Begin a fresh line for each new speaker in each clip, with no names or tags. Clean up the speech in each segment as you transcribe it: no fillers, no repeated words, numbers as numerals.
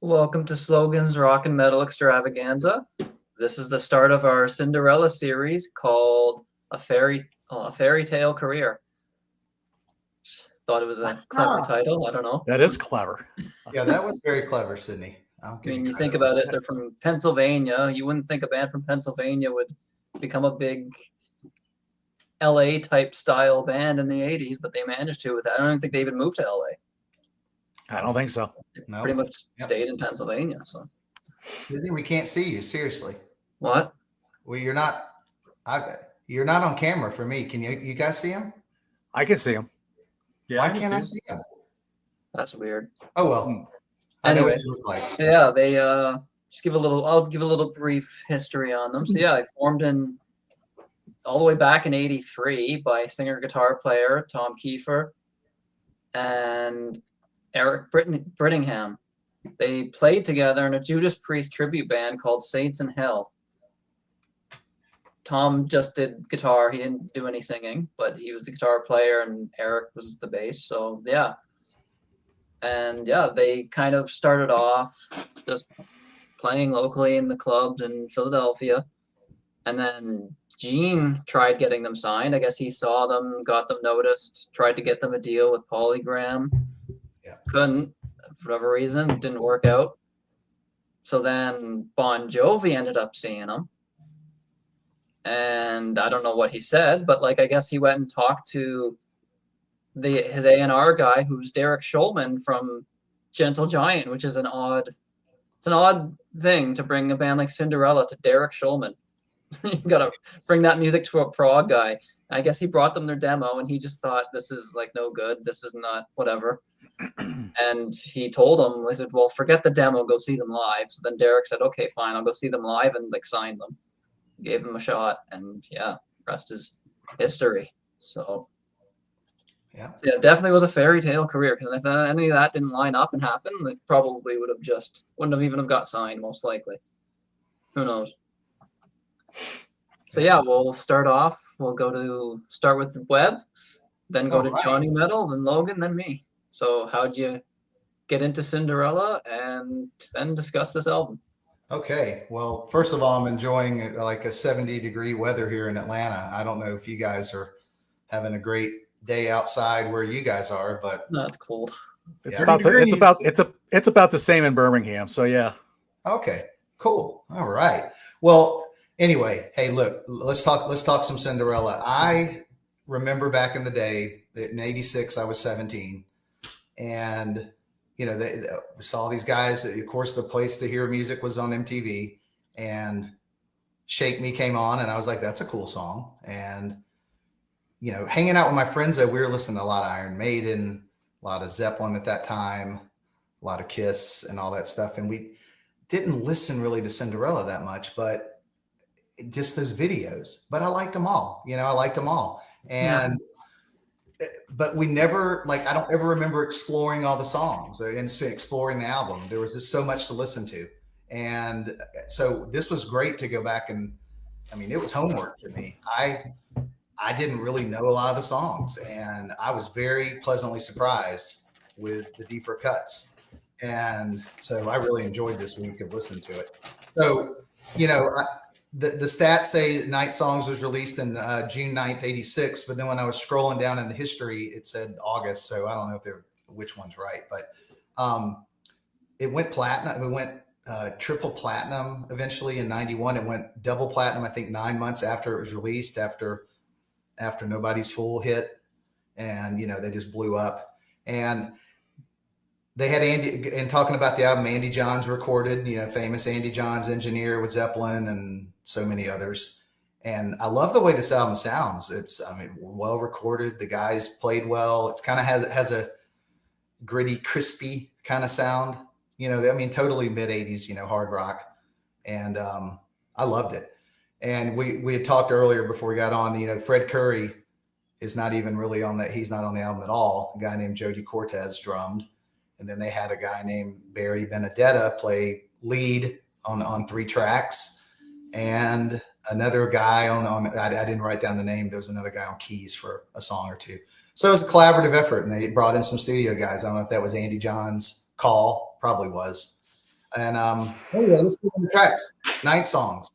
Welcome to Slogan's Rock and Metal Extravaganza. This is the start of our Cinderella series called A Fairy Tale Career. Thought it was a clever title. I don't know.
That is clever.
Yeah, that was very clever, Sydney.
I mean, you think about it, they're from Pennsylvania. You wouldn't think a band from Pennsylvania would become a big LA type style band in the 80s, but they managed to with that. I don't think they even moved to LA.
I don't think so.
No. Pretty much stayed in Pennsylvania. So,
Sydney, we can't see you. Seriously.
What?
Well, you're not on camera for me. Can you guys see him?
I can see him.
Yeah, why can't I see him?
That's weird.
Oh well.
Anyway, so yeah, they just I'll give a little brief history on them. So yeah, they formed in all the way back in '83 by singer guitar player Tom Kiefer and Eric Brittingham. They played together in a Judas Priest tribute band called Saints in Hell. Tom just did guitar. He didn't do any singing, but he was the guitar player and Eric was the bass. So yeah. And yeah, they kind of started off just playing locally in the clubs in Philadelphia. And then Gene tried getting them signed. I guess he saw them, got them noticed, tried to get them a deal with Polygram.
Yeah.
Couldn't, for whatever reason, it didn't work out. So then Bon Jovi ended up seeing them. And I don't know what he said, but like I guess he went and talked to his A&R guy, who's Derek Shulman from Gentle Giant, which is an odd thing to bring a band like Cinderella to Derek Shulman. You gotta bring that music to a prog guy. I guess he brought them their demo and he just thought, this is like no good, this is not whatever. And he told them, he said, well, forget the demo, go see them live. So then Derek said, okay, fine, I'll go see them live, and like signed them, gave them a shot, and yeah, rest is history. So yeah, definitely was a fairy tale career, because if any of that didn't line up and happen, they probably wouldn't have even got signed, most likely. Who knows? So yeah, we'll start off. We'll start with Webb, then go to Johnny Metal, then Logan, then me. So how'd you get into Cinderella, and then discuss this album?
Okay, well, first of all, I'm enjoying like a 70-degree weather here in Atlanta. I don't know if you guys are having a great day outside where you guys are, but
no, it's cold.
It's about the same in Birmingham. So yeah.
Okay, cool. All right. Well, anyway, hey, look, let's talk some Cinderella. I remember back in the day in '86, I was 17, and we saw these guys. Of course, the place to hear music was on MTV, and Shake Me came on, and I was like, that's a cool song. And hanging out with my friends, we were listening to a lot of Iron Maiden, a lot of Zeppelin at that time, a lot of Kiss and all that stuff. And we didn't listen really to Cinderella that much, but just those videos. But I liked them all. I liked them all. And but we never, I don't ever remember exploring all the songs and exploring the album. There was just so much to listen to. And so this was great to go back and, it was homework for me. I didn't really know a lot of the songs, and I was very pleasantly surprised with the deeper cuts. And so I really enjoyed this week of listening to it. So, the stats say Night Songs was released in June 9th, '86, but then when I was scrolling down in the history, it said August. So I don't know which one's right, but it went platinum. It went triple platinum eventually in '91. It went double platinum, I think 9 months after it was released, after Nobody's Fool hit, and they just blew up. And they had Andy, and talking about the album, Andy Johns recorded, famous Andy Johns engineer with Zeppelin and so many others. And I love the way this album sounds. It's well recorded. The guys played well. It's kind of has a gritty, crispy kind of sound. Totally mid '80s, hard rock. And I loved it. And we had talked earlier before we got on, Fred Curry is not even really on that. He's not on the album at all. A guy named Jody Cortez drummed. And then they had a guy named Barry Benedetta play lead on 3 tracks. And another guy I didn't write down the name. There was another guy on keys for a song or two. So it was a collaborative effort, and they brought in some studio guys. I don't know if that was Andy John's call. Probably was. And anyway, let's go on the tracks. Night songs.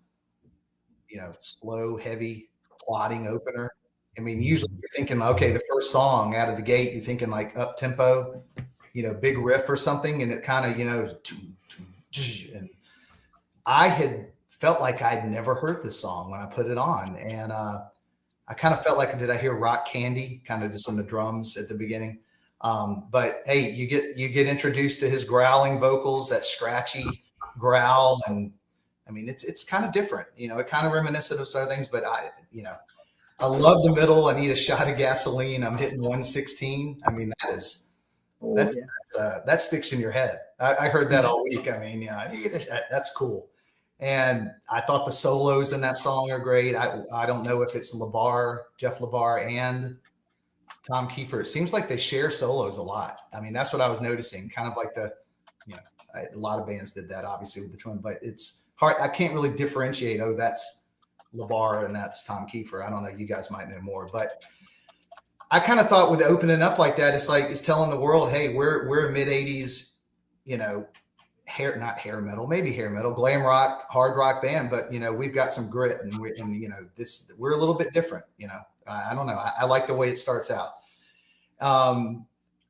Slow, heavy, plodding opener. I mean, usually you're thinking, okay, the first song out of the gate, you're thinking like up tempo, big riff or something, and it kind of, and I had felt like I'd never heard this song when I put it on, and I kind of felt like, did I hear Rock Candy kind of just in the drums at the beginning? But hey, you get introduced to his growling vocals, that scratchy growl, and I mean, it's kind of different, it kind of reminiscent of other things, but I love the middle. I need a shot of gasoline. I'm hitting 116. I mean, that sticks in your head. I heard that all week. I mean, that's cool. And I thought the solos in that song are great. I don't know if it's Jeff LaBar and Tom Kiefer. It seems like they share solos a lot. I mean, that's what I was noticing, kind of like a lot of bands did that, obviously, with the Twin, but it's hard. I can't really differentiate. Oh, that's LaBar and that's Tom Kiefer. I don't know. You guys might know more, but I kind of thought with opening up like that, it's telling the world, hey, we're a mid 80s, not hair metal, maybe hair metal, glam rock, hard rock band, but we've got some grit, and we're a little bit different. I don't know. I like the way it starts out.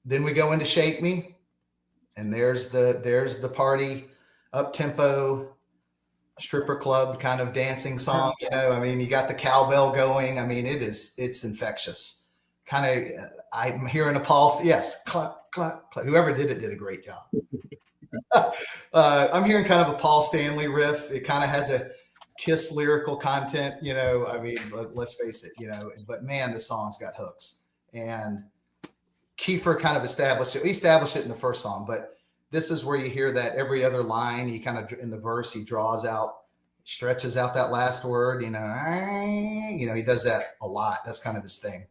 Then we go into Shake Me, and there's the party, up tempo, stripper club kind of dancing song. I mean, you got the cowbell going. I mean, it's infectious. Kind of, I'm hearing a pulse. Yes, clap, clap, clap. Whoever did it did a great job. I'm hearing kind of a Paul Stanley riff. It kind of has a Kiss lyrical content. I mean, let's face it. But man, the song's got hooks. And Kiefer kind of established it. He established it in the first song, but this is where you hear that every other line, he kind of, in the verse, he draws out, stretches out that last word, he does that a lot. That's kind of his thing,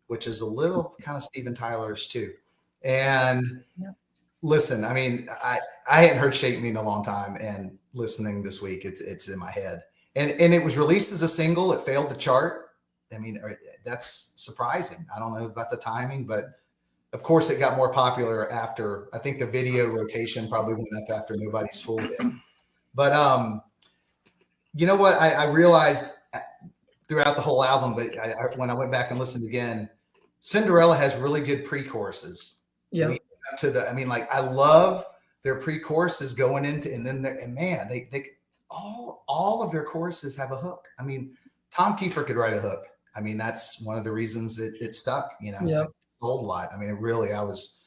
which is a little kind of Steven Tyler's too. And listen, I mean, I hadn't heard Shake Me in a long time, and listening this week, it's in my head. And it was released as a single. It failed to chart. I mean, that's surprising. I don't know about the timing, but of course, it got more popular after. I think the video rotation probably went up after Nobody's Fool did. But you know what? I realized throughout the whole album, but when I went back and listened again, Cinderella has really good pre-choruses.
Yeah.
I love their pre-choruses going into, and man, they all of their choruses have a hook. I mean, Tom Kiefer could write a hook. I mean, that's one of the reasons it stuck.
Yeah.
Sold a lot. I mean, it really, I was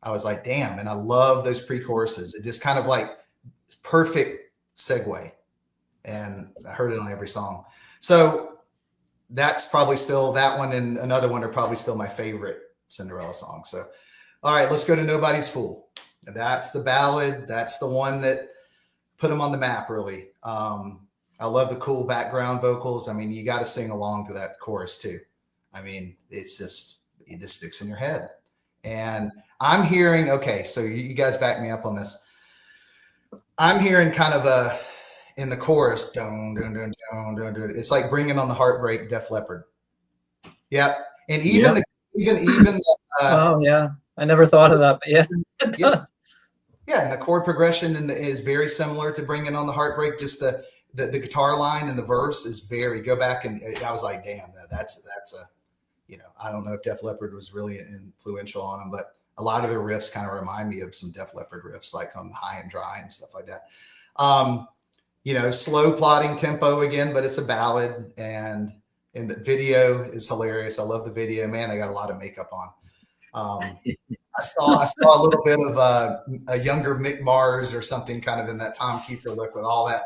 like, damn. And I love those pre-choruses. It just kind of like perfect segue. And I heard it on every song. So that's probably still, that one and another one are probably still my favorite Cinderella song. So, all right, let's go to Nobody's Fool. That's the ballad. That's the one that put them on the map, really. I love the cool background vocals. I mean, you got to sing along to that chorus too. I mean, it just sticks in your head. And I'm hearing, okay, so you guys back me up on this. I'm hearing kind of in the chorus, dun, dun, dun, dun, dun, dun. It's like Bringing on the Heartbreak, Def Leppard. Yep. And even
oh yeah, I never thought of that, but yeah, it does.
Yeah, and the chord progression is very similar to Bringing on the Heartbreak. Just the guitar line and the verse is very. Go back and I was like, damn, that's a. I don't know if Def Leppard was really influential on them, but a lot of their riffs kind of remind me of some Def Leppard riffs, like on High and Dry and stuff like that. Slow plodding tempo again, but it's a ballad, and the video is hilarious. I love the video. Man, they got a lot of makeup on. I saw a little bit of a younger Mick Mars or something kind of in that Tom Kiefer look with all that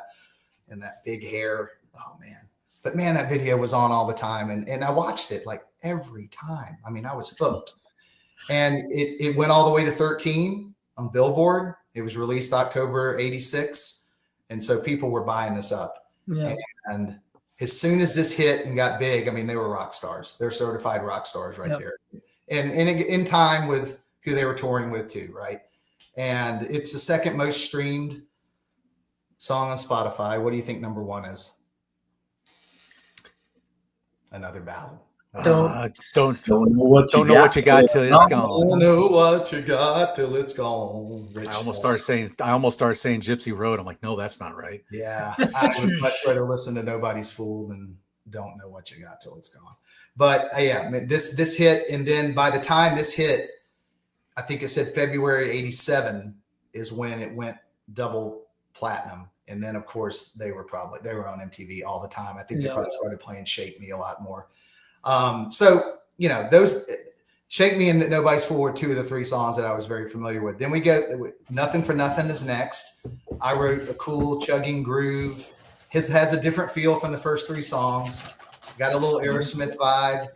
and that big hair. Oh man. But man, that video was on all the time. And I watched it like every time. I mean, I was hooked. And it went all the way to 13 on Billboard. It was released October 86. And so people were buying this up.
Yeah.
And as soon as this hit and got big, I mean, they were rock stars. They're certified rock stars right there. And in time with who they were touring with too, right? And it's the second most streamed song on Spotify. What do you think number one is? Another ballad.
Don't
know what
know what you got till it's gone.
Don't know what you got till it's gone.
I almost started saying Gypsy Road. I'm like, no, that's not right.
Yeah, I would much rather listen to Nobody's Fool than Don't Know What You Got Till It's Gone. But yeah, I mean, this hit, and then by the time this hit, I think it said February '87 is when it went double platinum. And then of course they were on MTV all the time. I think they probably started playing Shake Me a lot more. So you know, those Shake Me and Nobody's Fool were two of the three songs that I was very familiar with. Then we get Nothing for Nothing is next. I wrote a cool chugging groove. His has a different feel from the first three songs. Got a little Aerosmith vibe,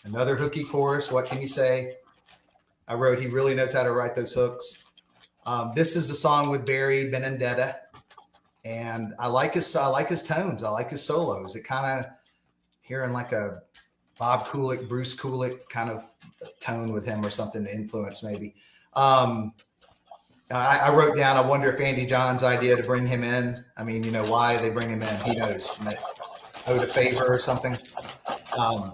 another hooky chorus. What can you say? I wrote, he really knows how to write those hooks. This is a song with Barry Benedetta, and I like his tones. I like his solos. It kind of hearing like a Bob Kulick, Bruce Kulick kind of tone with him or something to influence maybe. I wrote down, I wonder if Andy John's idea to bring him in. I mean, you know, why they bring him in? Who knows? Owed a favor or something. I'm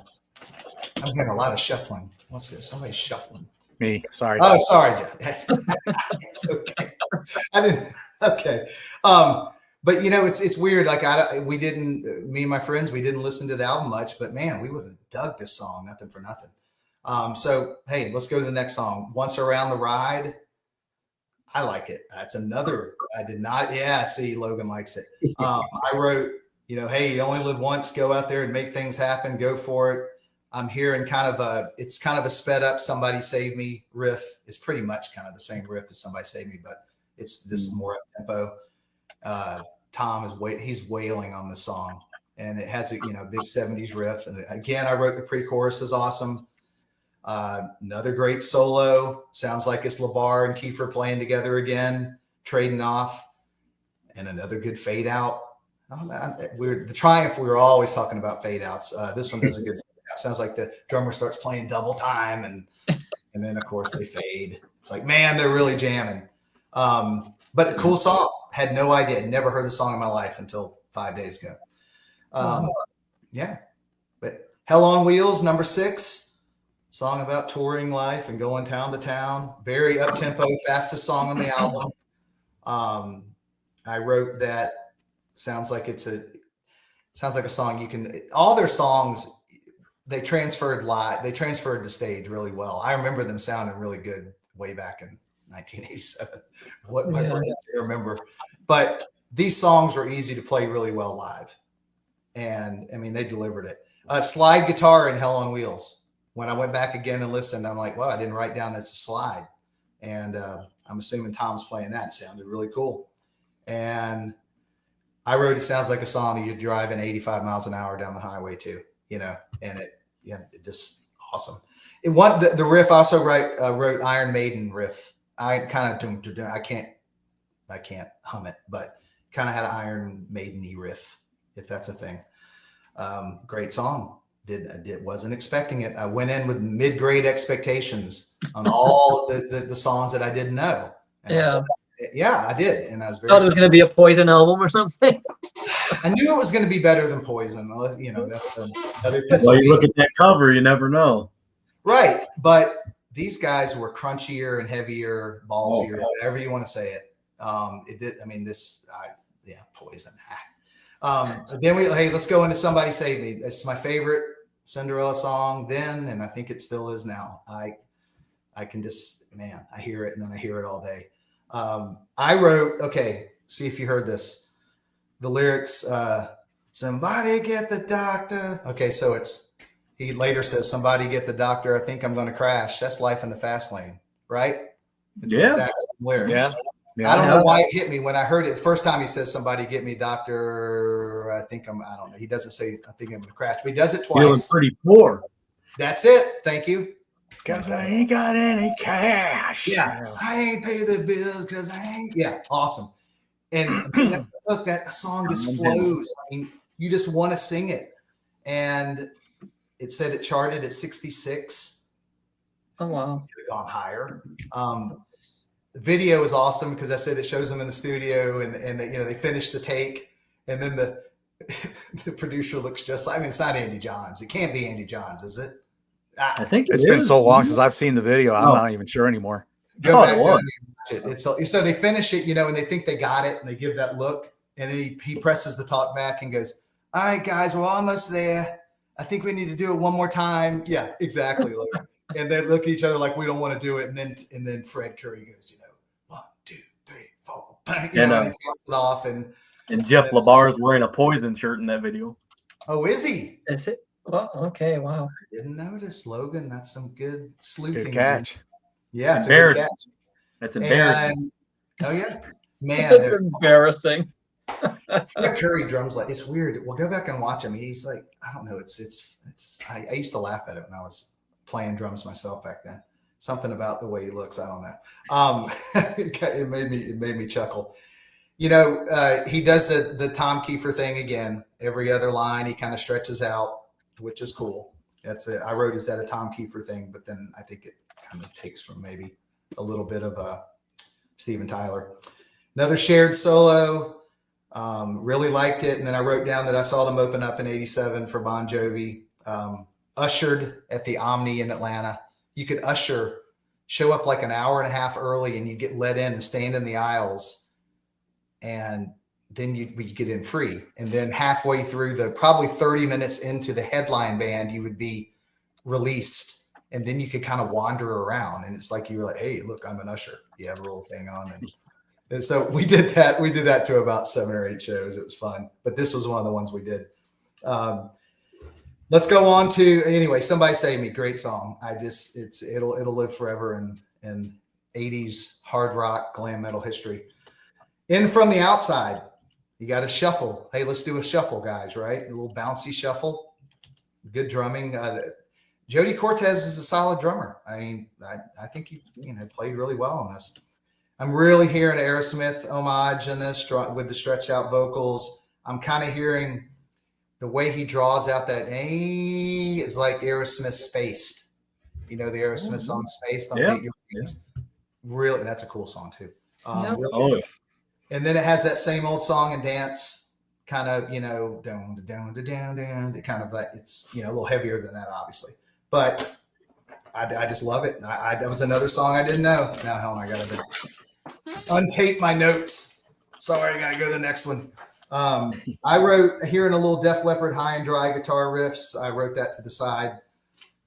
hearing a lot of shuffling. What's this? Somebody's shuffling.
Me, sorry.
Oh, sorry, John. It's okay. I didn't. Okay. But you know, it's weird. Like me and my friends, we didn't listen to the album much, but man, we would have dug this song, Nothing for Nothing. So hey, let's go to the next song. Once Around the Ride. I like it. That's another. I did not. Yeah, see, Logan likes it. I wrote, you know, hey, you only live once. Go out there and make things happen. Go for it. I'm hearing it's kind of a sped up Somebody Save Me riff. It's pretty much kind of the same riff as Somebody Save Me, but it's this more up tempo. Tom he's wailing on the song, and it has a big 70s riff. And again, I wrote the pre-chorus is awesome. Another great solo. Sounds like it's LeVar and Kiefer playing together again, trading off, and another good fade out. I don't know. The Triumph, we were always talking about fade outs. This one does a good fade out. Sounds like the drummer starts playing double time, and then of course they fade. It's like, man, they're really jamming. But a cool song. Had no idea. Never heard the song in my life until 5 days ago. Yeah. But Hell on Wheels, number 6. Song about touring life and going town to town. Very up tempo, fastest song on the album. I wrote that. Sounds like a song you can. All their songs they transferred live. They transferred to stage really well. I remember them sounding really good way back in 1987. What my brain can't remember, but these songs were easy to play really well live, and I mean they delivered it. Slide guitar in Hell on Wheels. When I went back again and listened, I'm like, well, I didn't write down that's a slide. And I'm assuming Tom's playing that. It sounded really cool. And I wrote, it sounds like a song that you're driving 85 miles an hour down the highway to, and it just awesome. The riff also wrote Iron Maiden riff. I kind of, I can't hum it, but kind of had an Iron Maiden-y riff, if that's a thing. Great song. Wasn't expecting it. I went in with mid-grade expectations on all the songs that I didn't know. And I did, and I was very.
Thought it was going to be a Poison album or something.
I knew it was going to be better than Poison. That's another.
Well, you look at that cover, you never know.
Right, but these guys were crunchier and heavier, ballsier, whatever you want to say it. It did. I mean, Poison. Then let's go into Somebody Save Me. It's my favorite Cinderella song then, and I think it still is now. I can just, I hear it and then I hear it all day. I wrote, see if you heard this. The lyrics, somebody get the doctor. Okay, so he later says, somebody get the doctor. I think I'm going to crash. That's Life in the Fast Lane, right? It's the exact same lyrics.
Yeah.
I don't know why it hit me when I heard it. The first time he says, somebody get me doctor. I don't know. He doesn't say, I think I'm going to crash, but he does it twice.
Feeling pretty poor.
That's it. Thank you.
Because I ain't got any cash.
Yeah. I ain't pay the bills because I ain't. Yeah. Awesome. And that song just flows. I mean, you just want to sing it. And it said it charted at 66.
Oh, wow.
It could have gone higher. The video is awesome because I said it shows them in the studio and they finish the take and then the the producer looks just like, I mean, it's not Andy Johns. It can't be Andy Johns, is it?
I think
It's been so long since I've seen the video. I'm not even sure anymore.
Go back
it
to
was.
it and watch it. So they finish it, and they think they got it, and they give that look, and then he presses the talk back and goes, "All right, guys, we're almost there. I think we need to do it one more time." Yeah, exactly. And they look at each other like we don't want to do it, and then Fred Curry goes, 1, 2, 3, 4, bang, and he cuts it off, and
Jeff LaBar is wearing a Poison shirt in that video.
oh, is he?
Is it? Well, okay, wow.
Didn't notice, Logan. That's some good sleuthing.
Good catch.
Yeah, it's a good catch.
That's embarrassing.
Oh yeah, man,
That's embarrassing.
Fred Curry drums like it's weird. We'll go back and watch him. He's like, I don't know. It's. I used to laugh at it when I was playing drums myself back then. Something about the way he looks. I don't know. It made me chuckle. He does the Tom Kiefer thing again. Every other line he kind of stretches out, which is cool. I wrote, is that a Tom Kiefer thing? But then I think it kind of takes from maybe a little bit of Steven Tyler. Another shared solo. Really liked it. And then I wrote down that I saw them open up in '87 for Bon Jovi. Ushered at the Omni in Atlanta. You could show up like an hour and a half early, and you'd get let in and stand in the aisles, and then you get in free. And then halfway through probably 30 minutes into the headline band, you would be released, and then you could kind of wander around. And it's like you were like, "Hey, look, I'm an usher." You have a little thing on, and so we did that. We did that to about 7 or 8 shows. It was fun, but this was one of the ones we did. Let's go on to anyway. Somebody Save Me, great song. It'll live forever in 80s hard rock glam metal history. In From the Outside, you got to shuffle. Hey, let's do a shuffle, guys. Right, a little bouncy shuffle. Good drumming. Jody Cortez is a solid drummer. I mean, I think he played really well on this. I'm really hearing Aerosmith homage in this with the stretched out vocals. I'm kind of hearing the way he draws out that A is like Aerosmith Spaced. The Aerosmith song Spaced on Beat Your Wings. Really, that's a cool song too. Really and then it has that same old song and dance kind of, down, kind of like it's, a little heavier than that, obviously. But I just love it. That was another song I didn't know. Now, hell, I got to untape my notes. Sorry, I got to go to the next one. I wrote hearing a little Def Leppard high and dry guitar riffs. I wrote that to the side.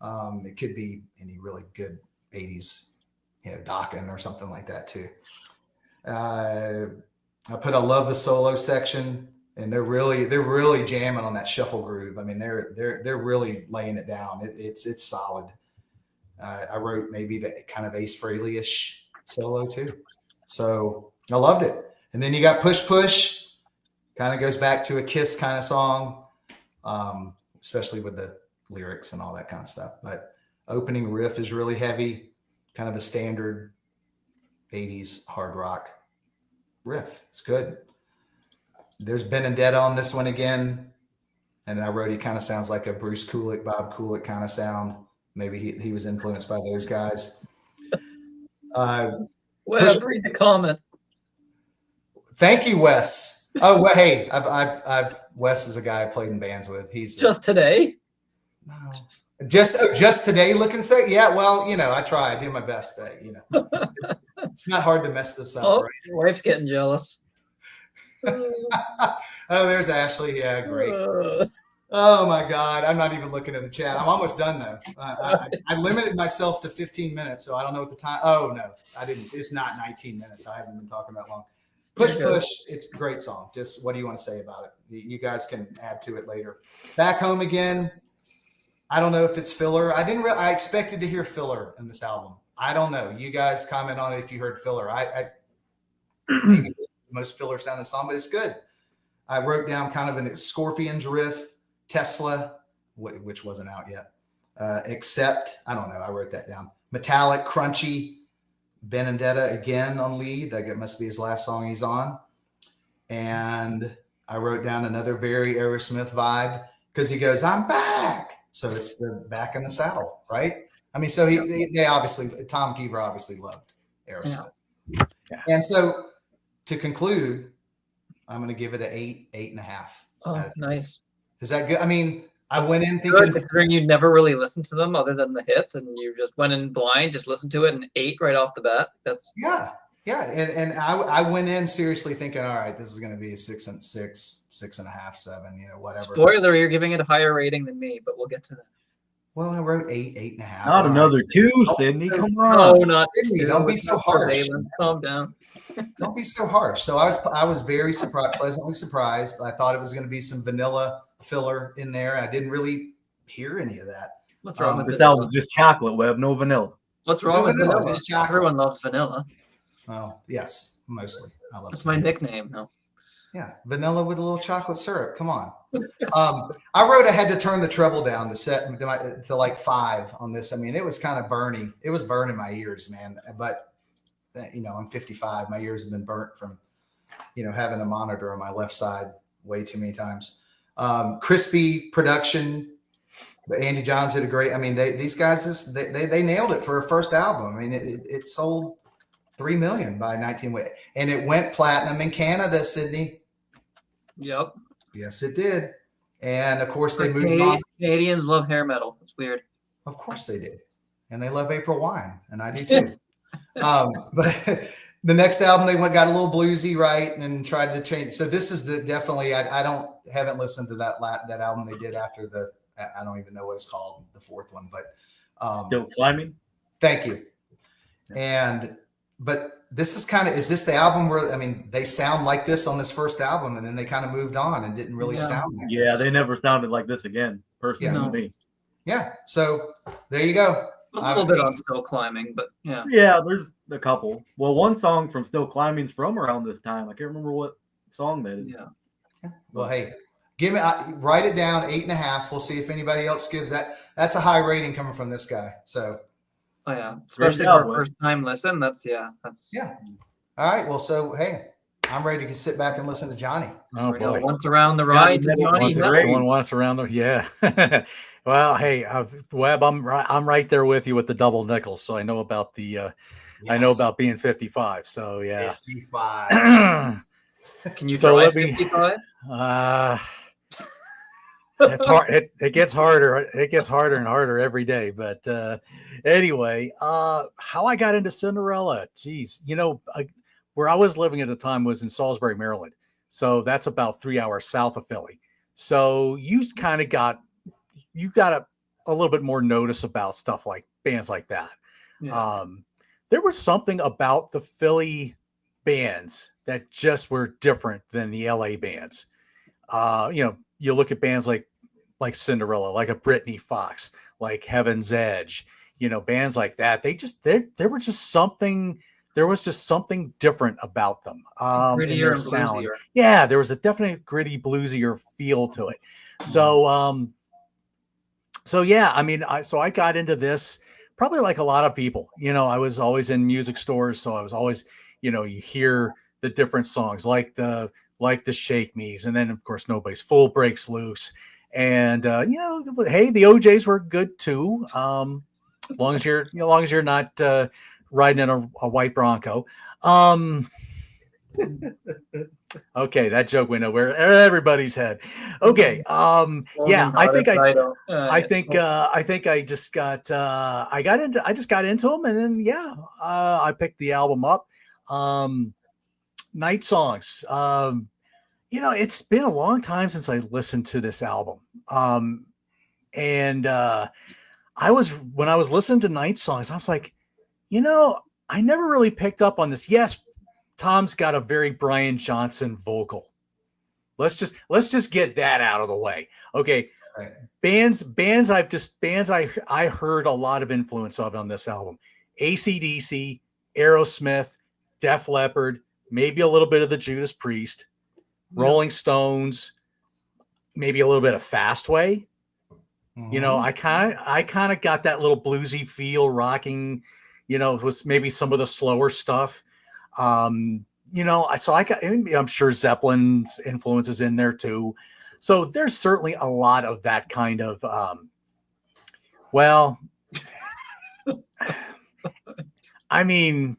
It could be any really good 80s, Dokken or something like that too. I love the solo section, and they're really jamming on that shuffle groove. I mean, they're really laying it down. It's solid. I wrote maybe the kind of Ace Frehley-ish solo too. So I loved it. And then you got Push Push. Kind of goes back to a Kiss kind of song, especially with the lyrics and all that kind of stuff. But opening riff is really heavy, kind of a standard 80s hard rock riff. It's good. There's Benedetta on this one again. And I wrote he kind of sounds like a Bruce Kulick, Bob Kulick kind of sound. Maybe he was influenced by those guys.
Well, read the comment.
Thank you, Wes. Oh, well, hey, Wes is a guy I played in bands with. He's
just today.
No, just today. Looking so, yeah. Well, I try. I do my best. It's not hard to mess this up.
Oh,
right?
Your wife's getting jealous.
Oh, there's Ashley. Yeah, great. Oh my God, I'm not even looking at the chat. I'm almost done though. I limited myself to 15 minutes, so I don't know what the time. Oh no, I didn't. It's not 19 minutes. I haven't been talking that long. Push Push, it's a great song. Just what do you want to say about it? You guys can add to it later. Back Home Again. I don't know if it's filler. I expected to hear filler in this album. I don't know. You guys comment on it if you heard filler. Maybe it's the most filler sounding song, but it's good. I wrote down kind of an Scorpions riff, Tesla, which wasn't out yet. Except, I don't know. I wrote that down. Metallic, Crunchy. Benedetta again on lead. That must be his last song he's on. And I wrote down another very Aerosmith vibe because he goes, "I'm back." So it's the back in the saddle, right? I mean, so they obviously, Tom Kiefer obviously loved Aerosmith. Yeah. And so to conclude, I'm going to give it an 8.5.
Oh, nice.
Is that good? I mean, I went in
Good,
thinking,
considering you never really listened to them other than the hits, and you just went in blind, just listened to it and ate right off the bat. That's
yeah, and I went in seriously thinking, all right, this is going to be a 6.5, 7, whatever.
spoiler, you're giving it a higher rating than me, but we'll get to that.
Well, I wrote 8.5.
Not
All
another
right.
2, Sydney. Come
No,
on.
not
Sydney,
two.
don't be
It's
so
not
harsh.
surveillance. Calm down.
Don't be so harsh. So I was very pleasantly surprised. I thought it was going to be some vanilla filler in there. I didn't really hear any of that.
What's wrong with
This
vanilla?
album's just chocolate web, no vanilla.
What's wrong
No
with
vanilla,
vanilla?
just chocolate.
Everyone loves vanilla.
Well, yes, mostly. I love
That's my nickname. No.
Yeah, vanilla with a little chocolate syrup. Come on. I wrote I had to turn the treble down to like 5 on this. I mean, it was kind of burny. It was burning my ears, man. But I'm 55. My ears have been burnt from having a monitor on my left side way too many times. Crispy production. But Andy Johns did a great. I mean, these guys they nailed it for a first album. I mean, it sold 3 million by 19, and it went platinum in Canada, Sydney.
Yep.
Yes, it did. And of course, they moved on.
Canadians love hair metal. It's weird.
Of course, they did, and they love April Wine, and I do too. But the next album they got a little bluesy, right, and tried to change. So this is definitely. I haven't listened to that album they did after the. I don't even know what it's called, the fourth one, but
Still Climbing.
Thank you. But this is this the album where, I mean, they sound like this on this first album, and then they kind of moved on and didn't really sound like this.
Yeah, they never sounded like this again, personally to me.
Yeah, so there you go.
A little bit on Still Climbing, but yeah.
Yeah, there's a couple. Well, one song from Still Climbing's from around this time. I can't remember what song that is.
Yeah. Well, hey, write it down, 8.5. We'll see if anybody else gives that. That's a high rating coming from this guy. So.
Oh yeah, especially for a first time listen. That's yeah.
All right. Well, so hey, I'm ready to sit back and listen to Johnny.
Oh boy.
Once around the ride to Johnny.
Once around the yeah. Well, hey, Webb, I'm right there with you with the double nickels. So I know about the I know about being 55. So yeah.
55.
Can you drive 55?
It's hard. It gets harder. It gets harder and harder every day. But anyway, how I got into Cinderella, geez, where I was living at the time was in Salisbury, Maryland. So that's about 3 hours south of Philly. So you kind of got a little bit more notice about stuff like bands like that. Yeah. There was something about the Philly bands that just were different than the LA bands. You look at bands like Cinderella, like a Britney Fox, like Heaven's Edge, bands like that. There was just something different about them. In their sound. Bluesier. Yeah, there was a definite gritty, bluesier feel to it. So yeah, I mean, I got into this probably like a lot of people. I was always in music stores, so I was always, you hear the different songs like the Shake Me's, and then of course Nobody's Fool breaks loose, and hey, the OJs were good too, as long as you're not riding in a white Bronco. Okay, that joke went over everybody's head. Okay, yeah, I just got into them, and then I picked the album up. Night Songs. It's been a long time since I listened to this album. When I was listening to Night Songs, I was like, I never really picked up on this. Yes, Tom's got a very Brian Johnson vocal. Let's just get that out of the way. Okay. Right. Bands I heard a lot of influence of on this album. AC/DC, Aerosmith, Def Leppard, maybe a little bit of the Judas Priest, Rolling Stones, maybe a little bit of Fastway. Mm-hmm. I kind of got that little bluesy feel, rocking, with maybe some of the slower stuff. I'm sure Zeppelin's influences in there too. So there's certainly a lot of that kind of, I mean,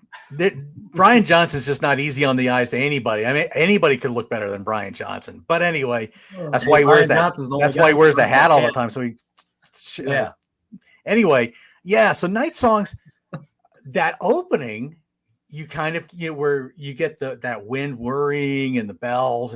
Brian Johnson's just not easy on the eyes to anybody. I mean, anybody could look better than Brian Johnson. But anyway, that's why he wears that. That's why he wears the hat all the time. So
yeah.
Anyway, yeah. So Night Songs, that opening, you kind of where you get that wind whirring and the bells,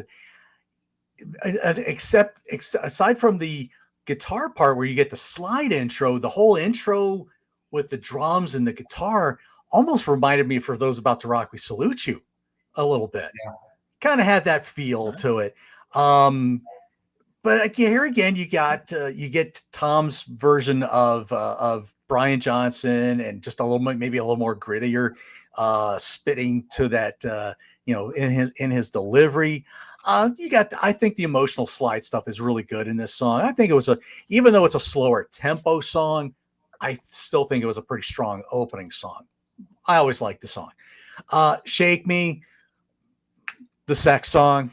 except aside from the guitar part where you get the slide intro, the whole intro with the drums and the guitar almost reminded me, For Those About to Rock We Salute You, a little bit.
Yeah.
Kind of had that feel to it. But here again, you get Tom's version of Brian Johnson, and just maybe a little more grittier spitting to that, in his delivery. I think the emotional slide stuff is really good in this song. I think it was even though it's a slower tempo song, I still think it was a pretty strong opening song. I always liked the song. Shake Me, the sex song.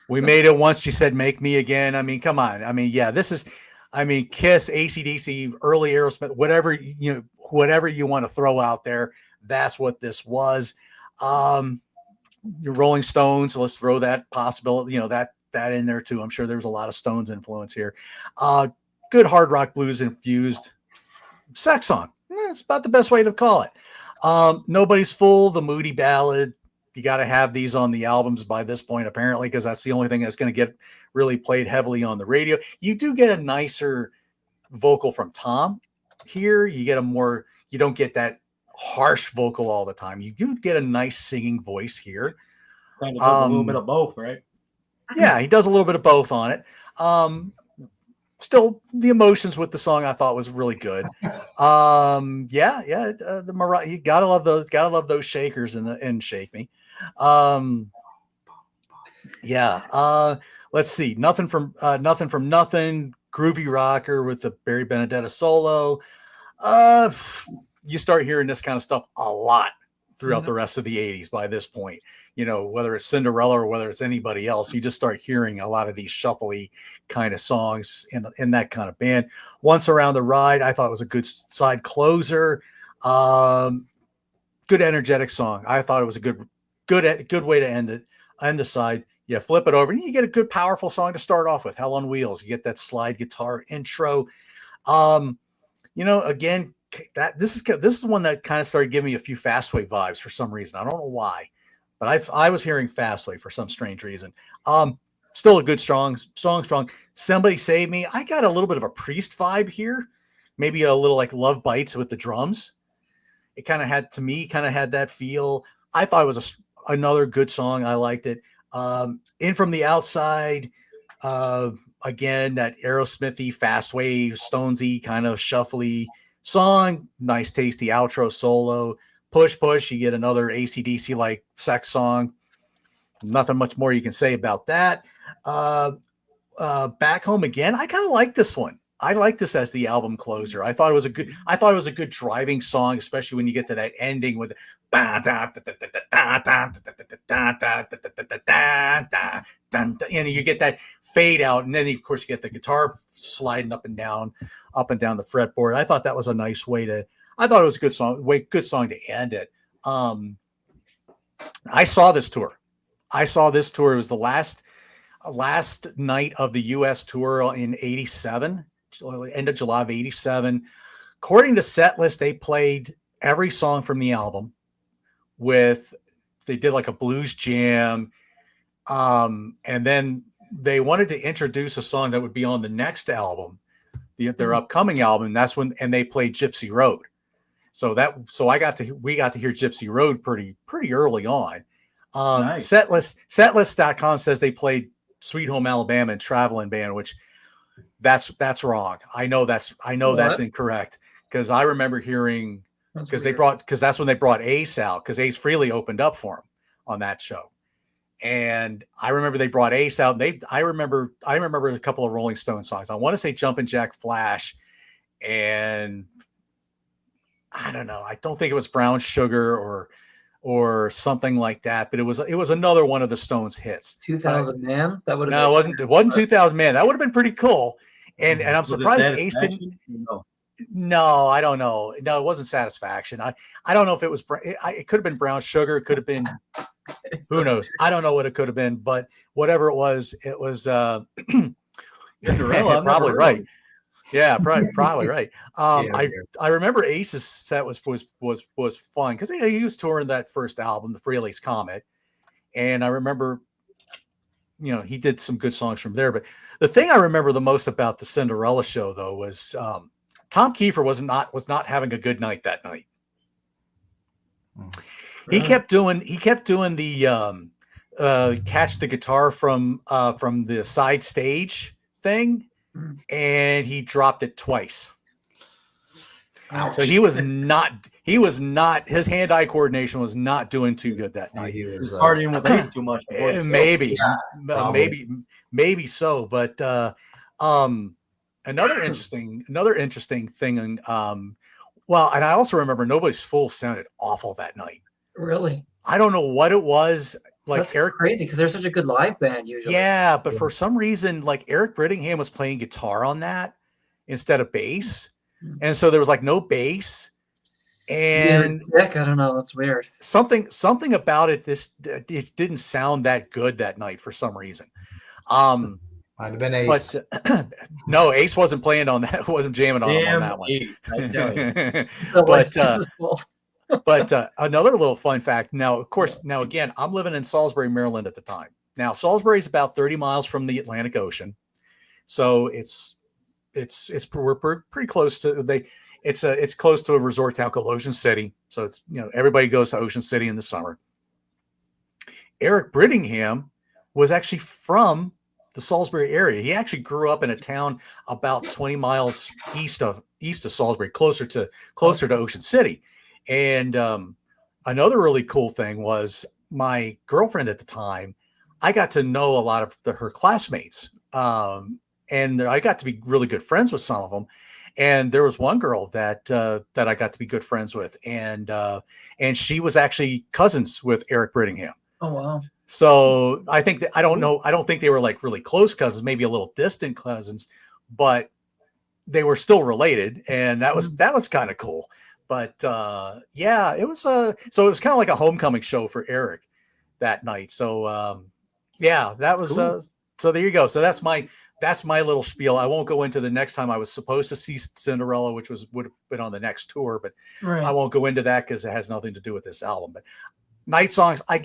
We made it once. She said, make me again. I mean, come on. I mean, yeah, Kiss, AC/DC, early Aerosmith, whatever you want to throw out there. That's what this was. Your Rolling Stones. Let's throw that possibility, that in there too. I'm sure there's a lot of Stones influence here. Good hard rock blues infused sex song. It's about the best way to call it. Nobody's Fool, the moody ballad. You got to have these on the albums by this point, apparently, because that's the only thing that's going to get really played heavily on the radio. You do get a nicer vocal from Tom here. You don't get that harsh vocal all the time. You do get a nice singing voice here.
Kind of does a little bit of both, right?
Yeah, he does a little bit of both on it. Still, the emotions with the song I thought was really good. The Mariah, you gotta love those shakers and Shake Me. Let's see, Nothing from Nothing, groovy rocker with the Barry Benedetta solo. You start hearing this kind of stuff a lot throughout the rest of the 80s by this point. Whether it's Cinderella or whether it's anybody else, you just start hearing a lot of these shuffly kind of songs in that kind of band. Once Around the Ride, I thought it was a good side closer. Good energetic song. I thought it was a good way to end the side. Yeah, flip it over and you get a good powerful song to start off with. Hell on Wheels. You get that slide guitar intro. Again, this is the one that kind of started giving me a few Fastway vibes for some reason. I don't know why, but I was hearing Fastway for some strange reason. Still a good strong. Somebody Save Me. I got a little bit of a Priest vibe here, maybe a little like Love Bites with the drums. It kind of had that feel. I thought it was another good song. I liked it. In From the Outside, again, that Aerosmithy, Fastway, Stonesy kind of shuffly song. Nice, tasty outro solo. Push, Push, you get another AC/DC like sex song. Nothing much more you can say about that. Back Home Again, I kind of like this one. I like this as the album closer. I thought it was a good driving song, especially when you get to that ending with and you get that fade out, and then of course you get the guitar sliding up and down the fretboard. I thought that was a nice way to. I thought it was a good song to end it. I saw this tour. It was the last night of the U.S. tour in '87. End of July of '87. According to Setlist, they played every song from the album. They did like a blues jam, and then they wanted to introduce a song that would be on the next album, their upcoming album. That's when, and they played Gypsy Road. So we got to hear Gypsy Road pretty early on.
Nice.
Setlist.com says they played Sweet Home Alabama and Traveling Band, which that's wrong. I know that's incorrect, because I remember hearing, because that's when they brought Ace out, because Ace Frehley opened up for him on that show. And I remember they brought Ace out. I remember a couple of Rolling Stone songs. I want to say Jumpin' Jack Flash, and I don't know. I don't think it was Brown Sugar or something like that, but it was another one of the Stones hits.
2000 Man. That would have.
No, it wasn't 2000 Man. That would have been pretty cool. And I'm surprised Ace didn't.
No.
No, I don't know. No, it wasn't Satisfaction. I don't know if it was. It could have been Brown Sugar. It could have been. Who knows? I don't know what it could have been, but whatever it was.
Cinderella, I've never
probably
heard
right.
of it.
Yeah, probably right.
Yeah,
I remember Ace's set was fun because he was touring that first album, the Frehley's Comet, and I remember, he did some good songs from there. But the thing I remember the most about the Cinderella show, though, was Tom Kiefer was not having a good night that night. He kept doing the catch the guitar from the side stage thing, and he dropped it twice.
Ouch.
So he was not his hand-eye coordination was not doing too good that night.
He was
Partying with Ace too much.
Maybe
probably.
maybe so, but another interesting thing, well, and I also remember Nobody's Fool sounded awful that night.
Really?
I don't know what it was. Like
That's
Eric,
crazy because they're such a good live band usually.
yeah, but for some reason, like Eric Brittingham was playing guitar on that instead of bass, and so there was like no bass, and
Nick, I don't know. That's weird.
something about it. It didn't sound that good that night for some reason.
Might have been Ace.
But no, Ace wasn't playing on that. Wasn't jamming on him on that one.
Ace, I tell you.
But another little fun fact. Now, of course, again, I'm living in Salisbury, Maryland at the time. Now, Salisbury is about 30 miles from the Atlantic Ocean, so we're pretty close to it's close to a resort town called Ocean City. So it's everybody goes to Ocean City in the summer. Eric Brittingham was actually from the Salisbury area. He actually grew up in a town about 20 miles east of Salisbury, closer to Ocean City. And another really cool thing was my girlfriend at the time. I got to know a lot of her classmates, and I got to be really good friends with some of them. And there was one girl that I got to be good friends with, and she was actually cousins with Eric Brittingham.
Oh wow!
So I think I don't think they were like really close cousins, maybe a little distant cousins, but they were still related, and that was kind of cool. But yeah, it was so it was kind of like a homecoming show for Eric that night. So yeah, that was
Cool.
so there you go. So that's my little spiel. I won't go into the next time I was supposed to see Cinderella, which would have been on the next tour, but
Right.
I won't go into that because it has nothing to do with this album. But Night Songs, I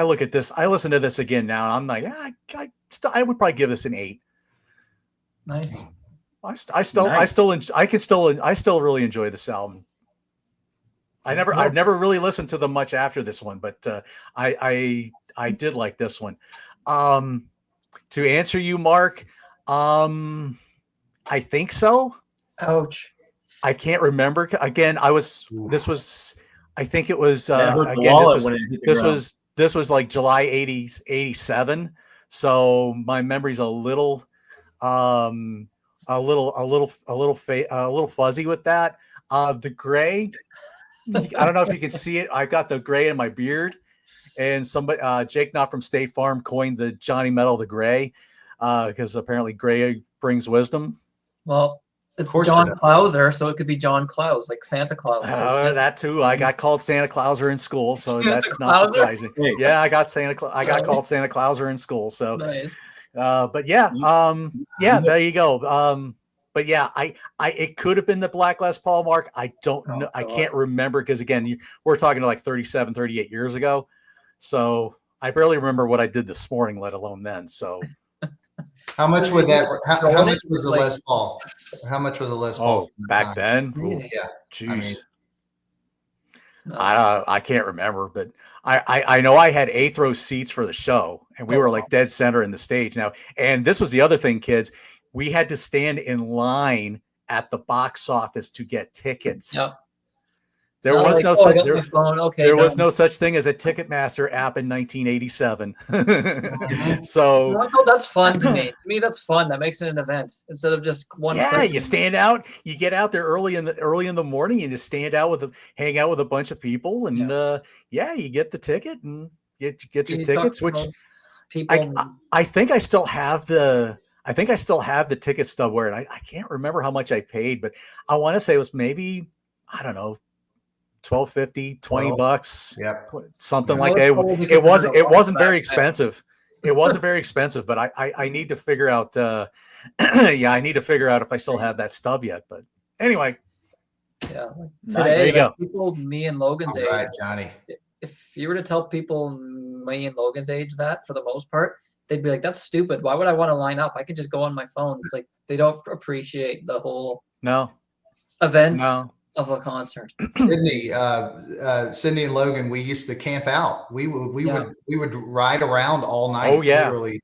look at this, I listen to this again now, and I'm like, I would probably give this an 8.
Nice.
I still really enjoy this album. I've never really listened to them much after this one, but I did like this one. To answer you, Mark, I think so.
Ouch.
I can't remember. Again, I think it was
That hurt the
again,
wallet when it hit the ground.
this was like July 87. So my memory's a little fuzzy with that. The gray, I don't know if you can see it. I've got the gray in my beard, and somebody, Jake Knott from State Farm, coined the Johnny Metal the gray, because apparently gray brings wisdom.
Well, it's
course
John
it is.
Clauser, so it could be John Claus, like Santa Claus. So
That too. I got called Santa Clauser in school, so
Santa
that's not
Clauser?
surprising.
Hey.
Yeah, I got called Santa Clauser in school. So,
nice.
but yeah, there you go. But yeah, it could have been the Black Les Paul, Mark. I don't know. I can't remember because again, we're talking to like 37, 38 years ago. So I barely remember what I did this morning, let alone then. So
How much would that? How much was a
Like-
Les Paul? How much was a Les Paul? from that
back
time?
then,
Crazy.
Yeah.
jeez.
Nice.
I can't remember, but I know I had 8th row seats for the show, and we were like dead center in the stage now. And this was the other thing, kids. We had to stand in line at the box office to get tickets.
Yep.
There
Not
was
like,
no
I
such
got my phone. Okay,
there was
done.
no such thing as a Ticketmaster app in 1987. So
No, that's fun to me. To me, that's fun. That makes it an event instead of just one.
yeah,
person.
you stand out. You get out there early in the morning and just stand out hang out with a bunch of people, and you get the ticket and get your
You talk
tickets.
to
Which
people.
I think I still have the I think I still have the ticket stub where I can't remember how much I paid, but I want to say it was maybe, I don't know, $12.50, $20,
Yep.
something
Yeah.
like
Well, it's
that.
probably because
It wasn't,
there's
it
a
wasn't
lot
very
back then.
expensive. It wasn't very expensive, but I need to figure out, yeah, I need to figure out if I still have that stub yet. But anyway,
Yeah.
Nice.
Today,
There you
like,
go.
people me and Logan's
All
age,
right, Johnny.
if you were to tell people me and Logan's age that, for the most part, they'd be like, "That's stupid. Why would I want to line up? I could just go on my phone." It's like they don't appreciate the whole
no,
event
no.
of a concert.
Sydney, Sydney and Logan, we used to camp out. We would ride around all night,
Oh, yeah.
literally,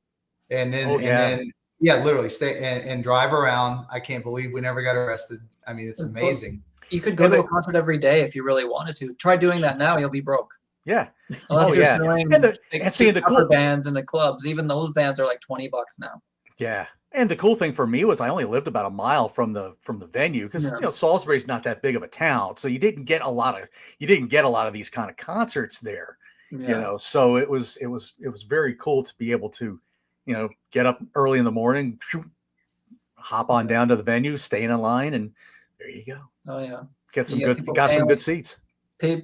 and then
Oh, yeah.
literally stay and drive around. I can't believe we never got arrested. I mean, it's amazing.
You could go
And
to
they-
a concert every day if you really wanted to. Try doing that now, you'll be broke.
Yeah.
Unless
Oh,
you're
yeah.
showing
And
big
seeing the
cover
cool
bands in the clubs. Even those bands are like $20 now.
Yeah. And the cool thing for me was I only lived about a mile from the venue because
Yeah.
you know Salisbury's not that big of a town, so you didn't get a lot of these kind of concerts there.
Yeah.
You know, so it was very cool to be able to, you know, get up early in the morning, hop on down to the venue, stay in a line, and there you go.
Oh yeah.
Get some
You get
good
people
got some
paying
good seats.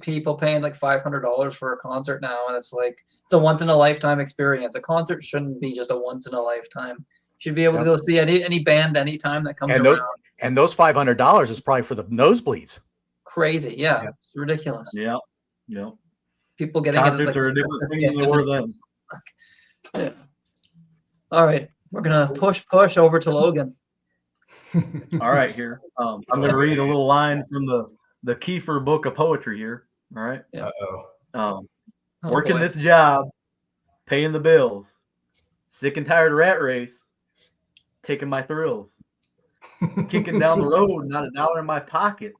People paying like $500 for a concert now, and it's like it's a once in a lifetime experience. A concert shouldn't be just a once in a lifetime. You should be able to go see any band anytime that comes around.
Those $500 is probably for the nosebleeds.
Crazy, yeah,
Yeah.
it's ridiculous.
Yeah. Yeah.
People getting
Concerts
it as, like,
are a different
Christmas
thing
gift
than they
and
were then.
Yeah. All right, we're gonna push over to Logan.
All right, here. I'm going to read a little line from the Kiefer book of poetry here. All right.
Uh-oh.
Oh,
Working
boy.
this job, paying the bills, sick and tired of rat race, taking my thrills, kicking down the road, not a dollar in my pocket.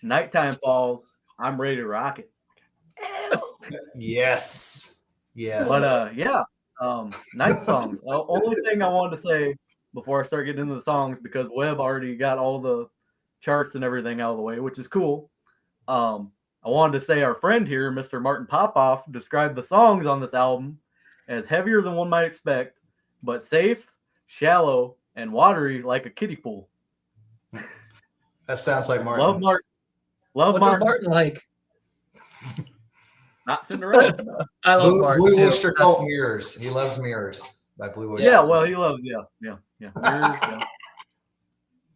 Nighttime falls, I'm ready to rock it.
Yes.
But night songs. Only thing I wanted to say before I start getting into the songs, because Webb already got all the charts and everything out of the way, which is cool. I wanted to say our friend here, Mr. Martin Popoff, described the songs on this album as heavier than one might expect, but safe, shallow, and watery like a kiddie pool.
That sounds like Martin.
Love Martin. Love
What's
Martin.
Martin like?
Not Cinderella.
I love
Blue
Martin too.
Oyster Cult Mirrors. He loves Mirrors by Blue Oyster.
Yeah, well, he loves, yeah. Yeah.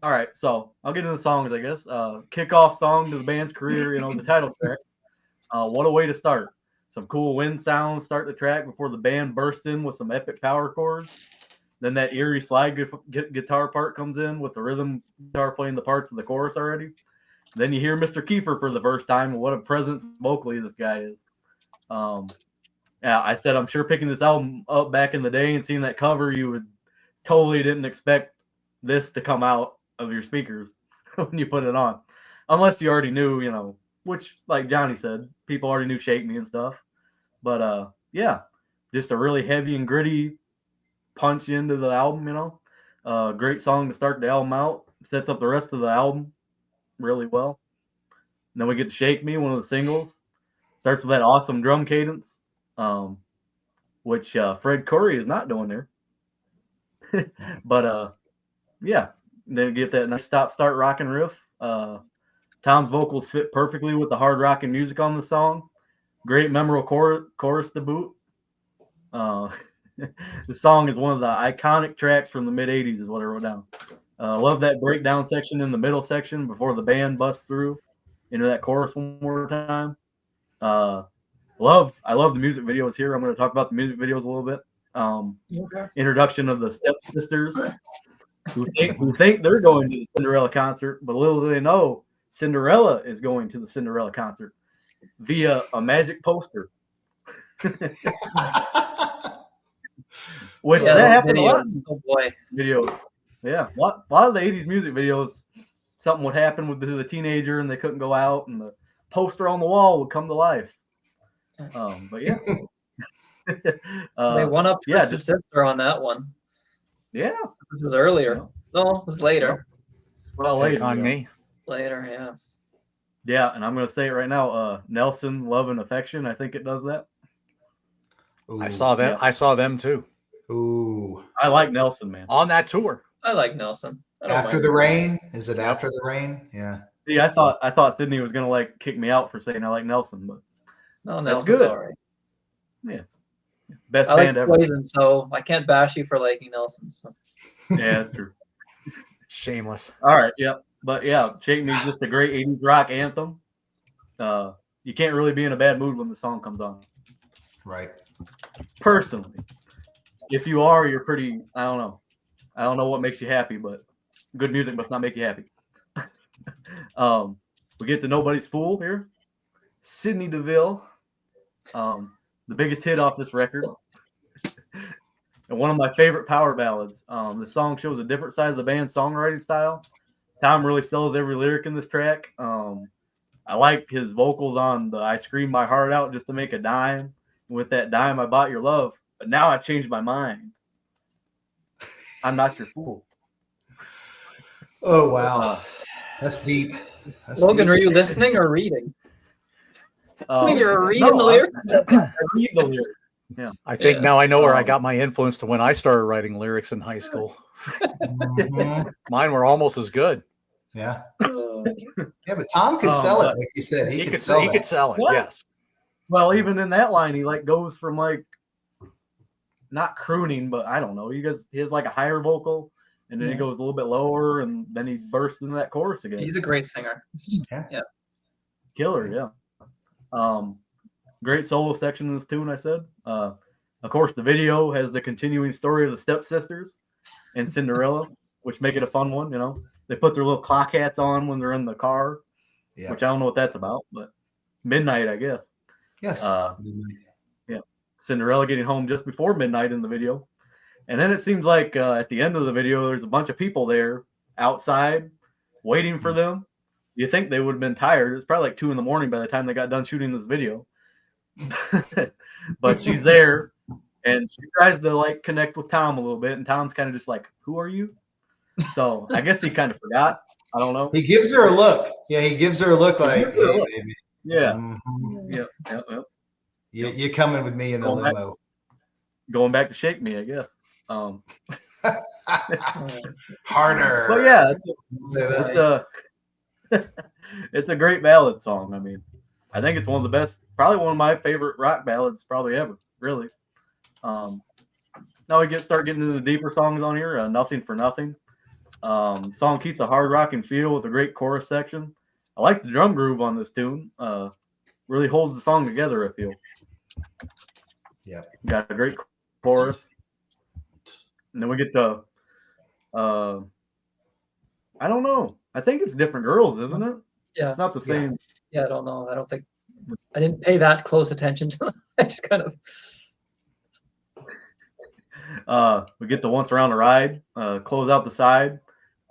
All right, so I'll get into the songs, I guess. Kickoff song to the band's career, you know, the title track. What a way to start. Some cool wind sounds start the track before the band bursts in with some epic power chords. Then that eerie slide guitar part comes in with the rhythm guitar playing the parts of the chorus already. Then you hear Mr. Kiefer for the first time, and what a presence vocally this guy is. Yeah, I said I'm sure picking this album up back in the day and seeing that cover, you would totally didn't expect this to come out of your speakers when you put it on, unless you already knew, you know, which, like Johnny said, people already knew Shake Me and stuff. But yeah, just a really heavy and gritty punch into the album, you know. Great song to start the album out. Sets up the rest of the album really well. And then we get to Shake Me, one of the singles. Starts with that awesome drum cadence, which Fred Coury is not doing there. But yeah, then get that nice stop-start rocking riff. Tom's vocals fit perfectly with the hard rocking music on the song. Great memorable chorus to boot. The song is one of the iconic tracks from the mid-'80s is what I wrote down. Love that breakdown section in the middle section before the band busts through into that chorus one more time. I love the music videos here. I'm going to talk about the music videos a little bit. Introduction of the stepsisters who think they're going to the Cinderella concert, but little do they know Cinderella is going to the Cinderella concert via a magic poster. Which that happened a lot in
Oh boy.
videos. Yeah, a lot of the 80s music videos, something would happen with the teenager and they couldn't go out and the poster on the wall would come to life. But yeah.
They one up Twisted Sister on that one.
Yeah.
This was earlier. No, it was later.
Well,
Take
later,
on
yeah.
me.
Later, yeah.
Yeah, and I'm going to say it right now. Nelson, Love and Affection. I think it does that.
Ooh,
I saw them.
yeah.
I saw them too.
Ooh.
I like Nelson, man.
On that tour.
I like Nelson. I don't
After
mind.
the rain? Is it after the rain? Yeah.
See, I thought Sydney was gonna like kick me out for saying I like Nelson, but
No,
that's
Nelson's
good.
all right.
Best
I like
band ever.
Poison, so I can't bash you for liking Nelson. So.
Yeah, that's true.
Shameless.
All right, yeah, but yeah, Shake Me is just a great '80s rock anthem. You can't really be in a bad mood when the song comes on.
Right.
Personally, if you are, you're pretty. I don't know. I don't know what makes you happy, but good music must not make you happy. We get to Nobody's Fool here. Sydney DeVille, the biggest hit off this record, and one of my favorite power ballads. The song shows a different side of the band's songwriting style. Tom really sells every lyric in this track. I like his vocals on the "I Screamed My Heart Out Just to Make a Dime." With that dime, I bought your love, but now I changed my mind. I'm not your fool.
Oh wow. That's deep. That's
Logan,
deep.
are you listening or reading? I think you're reading the
no,
lyrics.
I read the lyrics.
I think
Yeah.
now I know where I got my influence to when I started writing lyrics in high school.
Mhm.
Mine were almost as good.
Yeah. Yeah, but Tom could sell it, like you said. He could sell
he
that.
could sell it.
What?
Yes.
Well, even in that line, he like goes from like not crooning, but I don't know. He has like a higher vocal, and then he
Yeah.
goes a little bit lower, and then he bursts into that chorus again.
He's a great singer.
Killer, yeah. Great solo section in this tune, I said. Of course, the video has the continuing story of the stepsisters and Cinderella, which make it a fun one. You know, they put their little clock hats on when they're in the car,
Yeah.
which I don't know what that's about, but midnight, I guess.
Yes.
Yeah, Cinderella getting home just before midnight in the video, and then it seems like at the end of the video, there's a bunch of people there outside waiting for them. You think they would have been tired? It's probably like 2 a.m. by the time they got done shooting this video. But she's there, and she tries to like connect with Tom a little bit, and Tom's kind of just like, "Who are you?" So I guess he kind of forgot. I don't know.
He gives her a look. Yeah, he gives her a look like,
gives her a
hey,
look.
baby.
Yeah,
Mhm.
yeah.
You're coming with me in the
Going back-
limo.
Going back to Shake Me, I guess.
Harder.
But yeah,
Say that.
it's a great ballad song. I mean, I think it's one of the best, probably one of my favorite rock ballads probably ever, really. Now we start getting into the deeper songs on here. Nothing for Nothing. Song keeps a hard rocking feel with a great chorus section. I like the drum groove on this tune. Really holds the song together, I feel.
Yeah.
Got a great chorus. And then we get the I don't know. I think it's Different Girls, isn't it?
Yeah.
It's not the same.
Yeah, I don't know. I don't think I didn't pay that close attention to. I just kind of.
We get the Once Around the Ride, close out the side.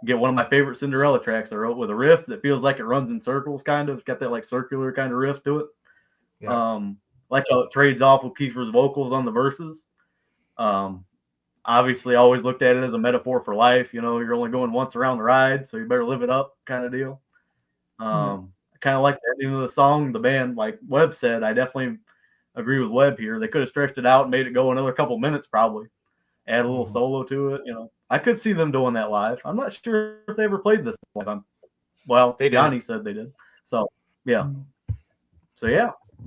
Get one of my favorite Cinderella tracks I wrote with a riff that feels like it runs in circles, kind of. It's got that like circular kind of riff to it.
Yeah.
Like how it trades off with Kiefer's vocals on the verses. Obviously, I always looked at it as a metaphor for life. You know, you're only going once around the ride, so you better live it up, kind of deal. I kind of like the ending of the song. The band, like Webb said, I definitely agree with Webb here. They could have stretched it out and made it go another couple minutes, probably. Add a little solo to it. You know, I could see them doing that live. I'm not sure if they ever played this live. Well,
They did.
Johnny said they did. So yeah.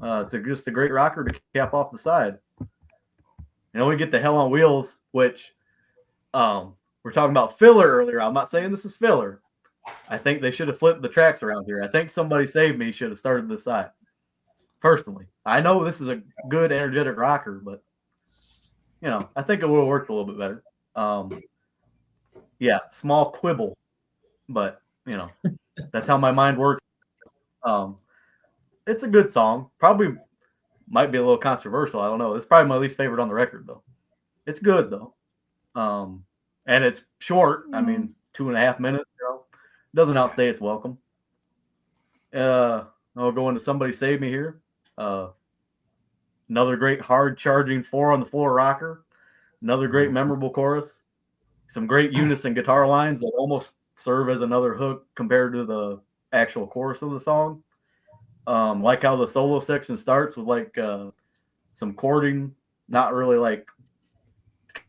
It's just a great rocker to cap off the side. You know, we get the Hell on Wheels, which we're talking about filler earlier. I'm not saying this is filler. I think they should have flipped the tracks around here. I think Somebody Save Me should have started this side. Personally, I know this is a good, energetic rocker, but you know, I think it would have worked a little bit better. Yeah, small quibble, but you know, that's how my mind works. It's a good song. Probably might be a little controversial. I don't know. It's probably my least favorite on the record, though. It's good though, and it's short. I mean, 2.5 minutes. You know, doesn't outstay its welcome. I'll go into Somebody Save Me here. Another great hard charging 4 on the floor rocker. Another great memorable chorus. Some great unison guitar lines that almost serve as another hook compared to the actual chorus of the song. Like how the solo section starts with like some chording, not really like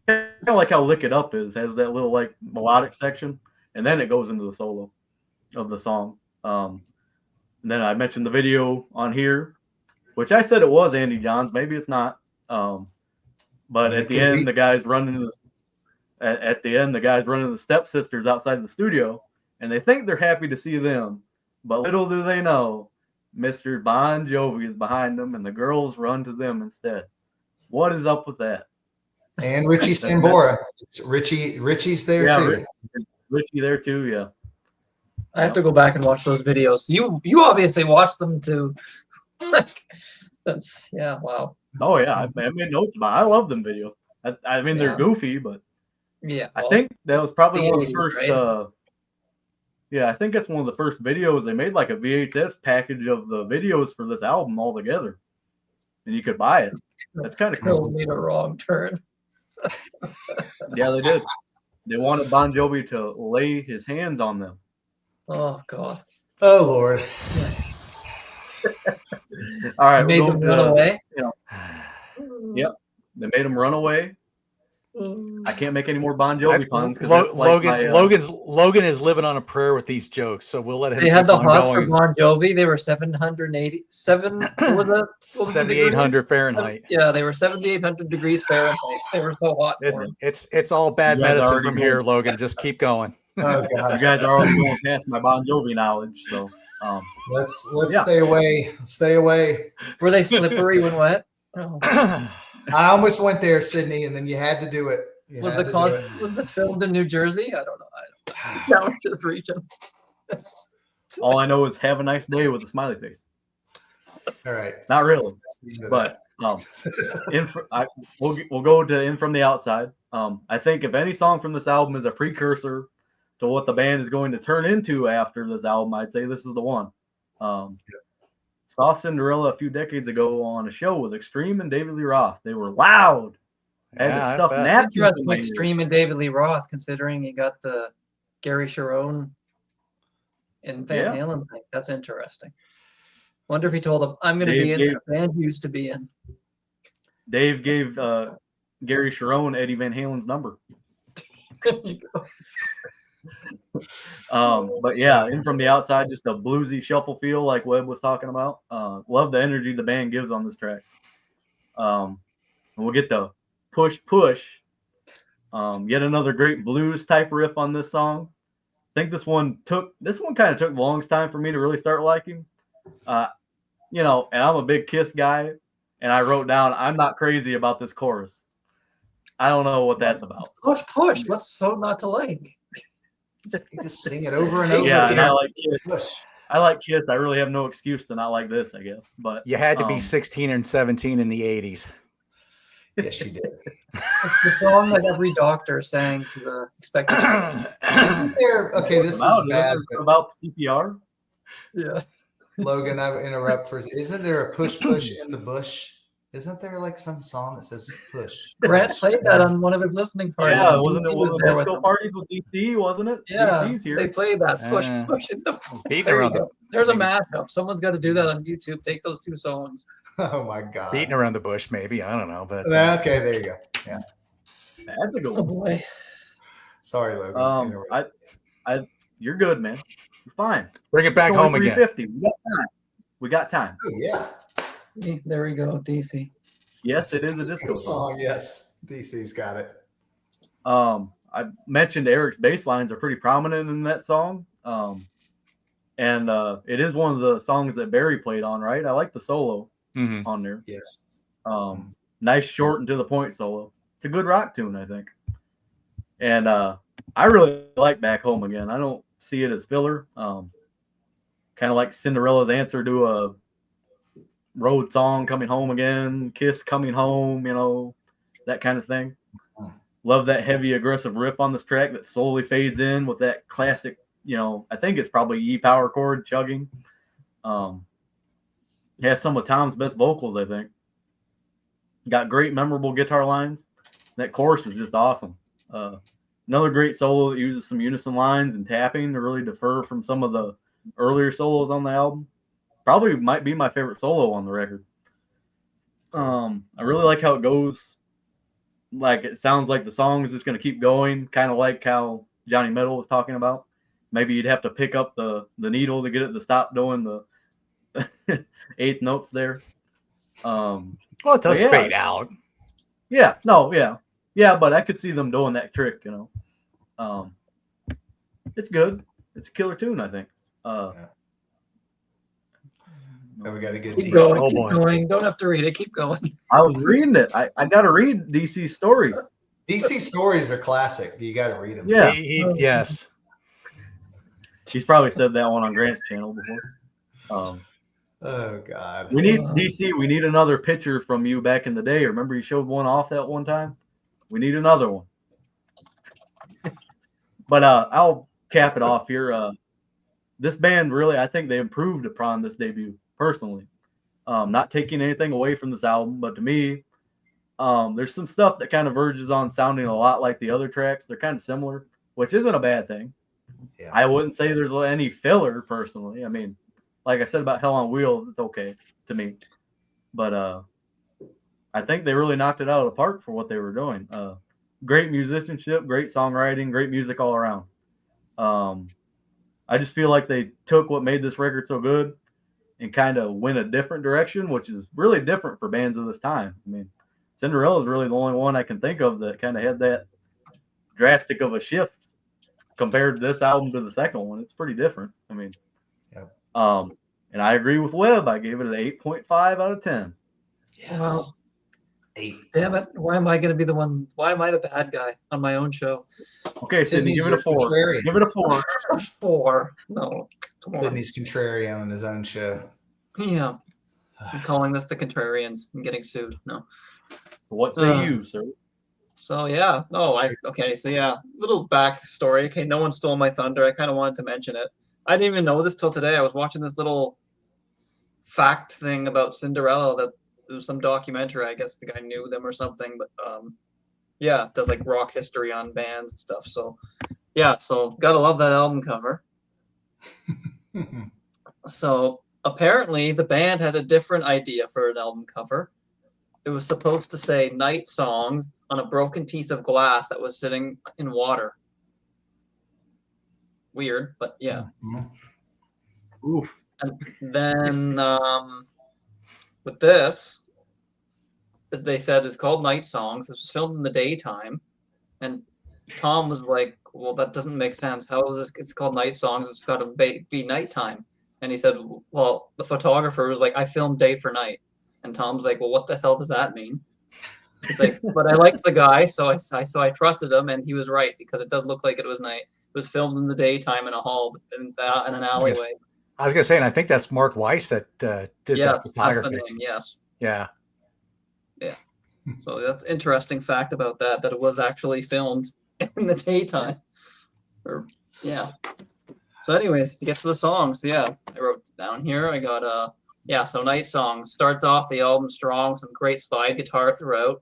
kind of like how Lick It Up has that little like melodic section, and then it goes into the solo of the song. And then I mentioned the video on here, which I said it was Andy Johns. Maybe it's not. But at the end, the guys running the stepsisters outside the studio, and they think they're happy to see them, but little do they know, Mr. Bon Jovi is behind them, and the girls run to them instead. What is up with that?
And Richie Sambora. Richie's there too.
Richie there too, yeah.
I have to go back and watch those videos. You obviously watched them too. That's wow.
Oh yeah, I made notes about it. I love them videos. I mean, they're goofy, but
yeah,
I think that was probably one of the
80s,
first.
right?
Yeah, I think that's one of the first videos they made, like a VHS package of the videos for this album all together, and you could buy it. That's kind of
Girls
cool.
made a wrong turn.
Yeah, they did. They wanted Bon Jovi to lay his hands on them.
Oh God.
Oh Lord.
All right,
Made them run away.
Yep, they made him run away. I can't make any more Bon Jovi puns.
Logan is living on a prayer with these jokes, so we'll let him.
They had the
keep on
hots for
going.
Bon Jovi. They were 787. What was that?
7,800 Fahrenheit.
Yeah, they were 7,800 degrees Fahrenheit. They were so hot. For them.
It's all bad
You guys
medicine
already
from
know.
here, Logan. Just keep going.
Oh
You
God.
guys are already going past my Bon Jovi knowledge, so
Let's
Yeah.
stay away. Stay away.
Were they slippery when wet? Oh.
I almost went there, Sydney, and then you had to do it. You
Was
had
the
to do it.
was it filmed in New Jersey? I don't know. That was just reaching.
all I know is have a nice day with a smiley face.
All right.
Not really,
Let's leave it
but we'll go to In From the Outside. I think if any song from this album is a precursor to what the band is going to turn into after this album, I'd say this is the one. Saw Cinderella a few decades ago on a show with Extreme and David Lee Roth. They were loud. I had to stuff napkins in
Interesting
my ears.
Extreme and David Lee Roth, considering he got the Gary Sharon and Van Halen thing. That's interesting. Wonder if he told him, "I'm going to be in the band you used to be in."
Dave gave Gary Sharon Eddie Van Halen's number. But yeah, In From the Outside, just a bluesy shuffle feel like Webb was talking about. Love the energy the band gives on this track. We'll get the push. Yet another great blues type riff on this song. I think this one kind of took the longest time for me to really start liking. And I'm a big Kiss guy, and I wrote down, I'm not crazy about this chorus. I don't know what that's about.
Push. What's so not to like?
You just sing it over and over.
Yeah,
again.
and I like Kiss.
Push.
I like Kiss. I really have no excuse to not like this, I guess. But
You had to be 16 and 17 in the 80s.
Yes, you did.
It's the song that every doctor sang to the expected.
Isn't there? Okay, this is bad. But
about CPR.
Yeah.
Logan, I would interrupt for. Isn't there a push in the bush? Isn't there like some song that says push?
Brett played that on one of his listening parties.
Yeah,
and
wasn't it
DC
one of
was
the
there with
disco
him.
parties with DC, wasn't it?
Yeah,
DC's here.
they played that push in the.
Beating
There you
around the
go. There's a mashup. Someone's got to do that on YouTube. Take those two songs.
Oh my God.
beating around the bush, maybe. I don't know, but
Okay, there you go. Yeah.
That's a good
Oh
one.
boy.
Sorry, Logan.
You're good, man. You're fine.
bring it back
It's only
home again.
350. We got time.
Oh, yeah.
There we go, DC.
Yes, it is a disco song.
Yes, DC's got it.
I mentioned Eric's bass lines are pretty prominent in that song. And it is one of the songs that Barry played on, right? I like the solo
Mhm.
on there.
Yes.
Nice, short, and to the point solo. It's a good rock tune, I think. And I really like Back Home Again. I don't see it as filler. Kind of like Cinderella's answer to a road song, Coming Home Again, Kiss Coming Home, that kind of thing. Love that heavy, aggressive riff on this track that slowly fades in with that classic, I think it's probably E power chord chugging. Has some of Tom's best vocals, I think. Got great, memorable guitar lines. That chorus is just awesome. Another great solo that uses some unison lines and tapping to really differ from some of the earlier solos on the album. Probably might be my favorite solo on the record. I really like how it goes like it sounds like the song is just going to keep going, kind of like how Johnny Metal was talking about. Maybe you'd have to pick up the needle to get it to stop doing the eighth notes there.
Well, it does
yeah.
fade out.
Yeah, no, yeah, but I could see them doing that trick, you know. It's good. It's a killer tune, I think.
We got a good
Keep
DC.
going,
Oh,
keep
boy.
going. Don't have to read it. Keep going.
I was reading it. I got to read DC stories.
DC stories are classic. You got to read them.
Yeah,
Yes.
he's probably said that one on Grant's channel before.
Oh God.
We need DC. We need another picture from you back in the day. Remember you showed one off that one time? We need another one. But I'll cap it off here. This band really, I think they improved upon this debut personally. Not taking anything away from this album, but to me, there's some stuff that kind of verges on sounding a lot like the other tracks. They're kind of similar, which isn't a bad thing.
Yeah.
I wouldn't say there's any filler personally. I mean, like I said about Hell on Wheels, it's okay to me. But I think they really knocked it out of the park for what they were doing. Great musicianship, great songwriting, great music all around. I just feel like they took what made this record so good and kind of went a different direction, which is really different for bands of this time. I mean, Cinderella is really the only one I can think of that kind of had that drastic of a shift compared to this album to the second one. It's pretty different. I mean, and I agree with Webb. I gave it an 8.5 out of 10.
Yes.
Wow.
8.
Damn it. Why am I going to be the one? Why am I the bad guy on my own show?
Okay, Sydney, give it a 4.
Contrarian.
Give it a 4.
4. No. Come on.
Sydney's contrarian on his own show.
Yeah. I'm calling this the Contrarians. I'm getting sued. No.
What say you, sir?
So yeah. Okay. So yeah, little backstory. Okay, no one stole my thunder. I kind of wanted to mention it. I didn't even know this till today. I was watching this little fact thing about Cinderella that it was some documentary. I guess the guy knew them or something, but yeah, it does like rock history on bands and stuff. So yeah, so gotta love that album cover. So apparently the band had a different idea for an album cover. It was supposed to say "Night Songs" on a broken piece of glass that was sitting in water. Weird, but yeah.
Oof.
And then with this, they said it's called Night Songs. This was filmed in the daytime, and Tom was like, "Well, that doesn't make sense. How is this? It's called Night Songs. It's got to be nighttime." And he said, "Well, the photographer was like, I filmed day for night." And Tom's like, "Well, what the hell does that mean?" He's like, "But I liked the guy, so I trusted him, and he was right because it does look like it was night. It was filmed in the daytime in a hall in an alleyway."
Yes. I was gonna say, and I think that's Mark Weiss that did
Yes,
the
that's the
photography.
name. Yes.
Yeah.
So that's an interesting fact about that it was actually filmed in the daytime. Yeah. So anyways, to get to the songs, yeah, I wrote down here. I got so Night Songs starts off the album strong, some great slide guitar throughout,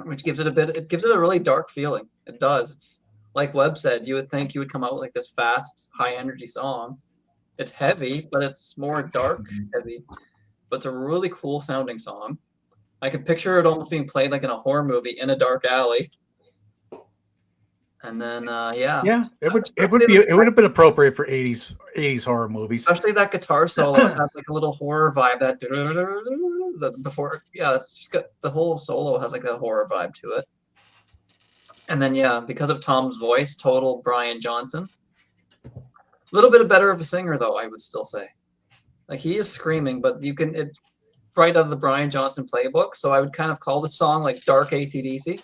which gives it a really dark feeling. It does. It's like Webb said, you would think you would come out with like this fast, high energy song. It's heavy, but it's more dark heavy. But it's a really cool sounding song. I could picture it almost being played like in a horror movie in a dark alley. And then
it would have been appropriate for 80s horror movies.
Especially that guitar solo. It has like a little horror vibe it's just got the whole solo has like a horror vibe to it. And then because of Tom's voice, total Brian Johnson. A little bit better of a singer though, I would still say. Like he is screaming, but it's right out of the Brian Johnson playbook. So I would kind of call the song like dark AC/DC.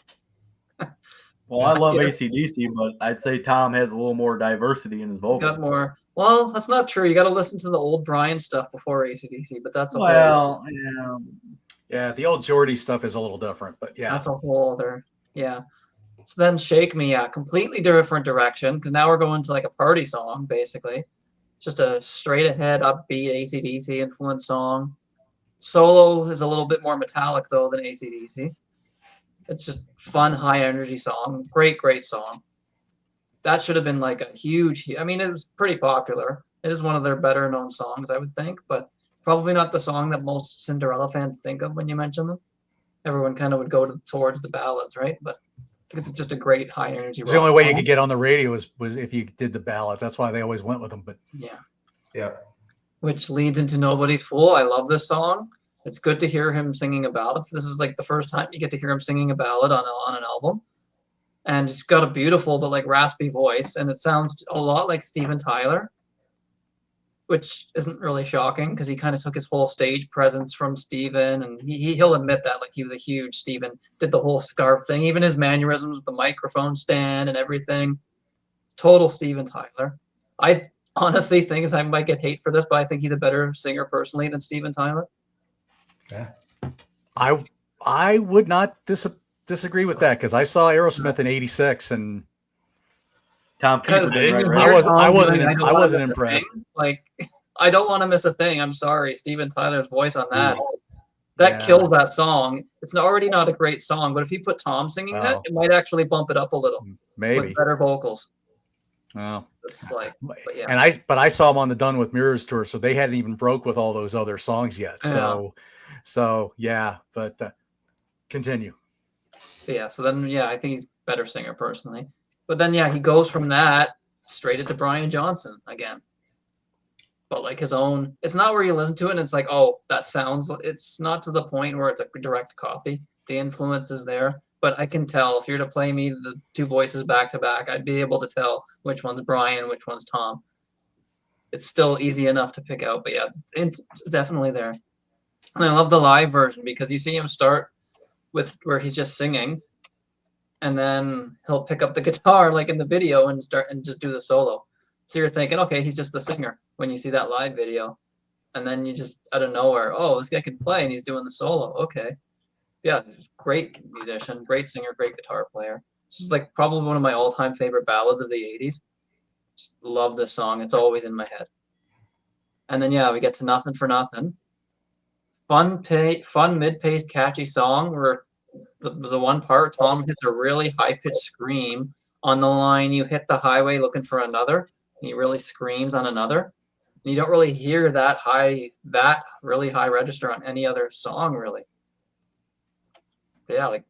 Well, I love AC/DC, but I'd say Tom has a little more diversity in his vocals.
Got more. Well, that's not true. You got to listen to the old Brian stuff before AC/DC, but that's a
whole.
Yeah, the old Geordie stuff is a little different, but yeah,
that's a whole other. Yeah. So then "Shake Me," completely different direction because now we're going to like a party song, basically. Just a straight ahead, upbeat AC/DC influenced song. Solo is a little bit more metallic though than AC/DC. It's just fun, high energy song. Great song. That should have been like a huge. I mean, it was pretty popular. It is one of their better known songs, I would think, but probably not the song that most Cinderella fans think of when you mention them. everyone kind of would go towards the ballads, right? But I think it's just a great high energy.
It's the only way you could get on the radio was if you did the ballads. That's why they always went with them. But
Yeah.
Which leads into Nobody's Fool. I love this song. It's good to hear him singing a ballad. This is like the first time you get to hear him singing a ballad on an album. And he's got a beautiful but like raspy voice, and it sounds a lot like Steven Tyler, which isn't really shocking because he kind of took his whole stage presence from Steven, and he'll admit that, like, he was a huge Steven, did the whole scarf thing, even his mannerisms with the microphone stand and everything. Total Steven Tyler. I honestly think I might get hate for this, but I think he's a better singer personally than Steven Tyler.
Yeah.
I would not disagree with that because I saw Aerosmith in '86 and
Tom Petty.
I wasn't impressed.
Like, I don't want to miss a thing. I'm sorry. Steven Tyler's voice on that kills that song. It's already not a great song, but if he put Tom singing that, it might actually bump it up a little.
Maybe
with better vocals.
Oh.
It's like, but yeah.
And I saw him on the Done with Mirrors tour, so they hadn't even broke with all those other songs yet. So yeah, but continue.
Yeah, so then I think he's a better singer personally. But then he goes from that straight into Brian Johnson again. But like his own, it's not where you listen to it and it's like, oh, that sounds, it's not to the point where it's a direct copy. The influence is there. But I can tell if you're to play me the two voices back to back, I'd be able to tell which one's Brian, which one's Tom. It's still easy enough to pick out, but yeah, it's definitely there. And I love the live version because you see him start with where he's just singing, and then he'll pick up the guitar like in the video and start and just do the solo. So you're thinking, okay, he's just the singer when you see that live video. And then you just out of nowhere, oh, this guy can play and he's doing the solo. Okay. Yeah, he's a great musician, great singer, great guitar player. This is like probably one of my all-time favorite ballads of the 80s. Just love this song. It's always in my head. And then we get to Nothing for Nothing. Fun mid-paced, catchy song where the one part Tom hits a really high-pitched scream on the line, you hit the highway looking for another. He really screams on another. And you don't really hear that really high register on any other song, really. But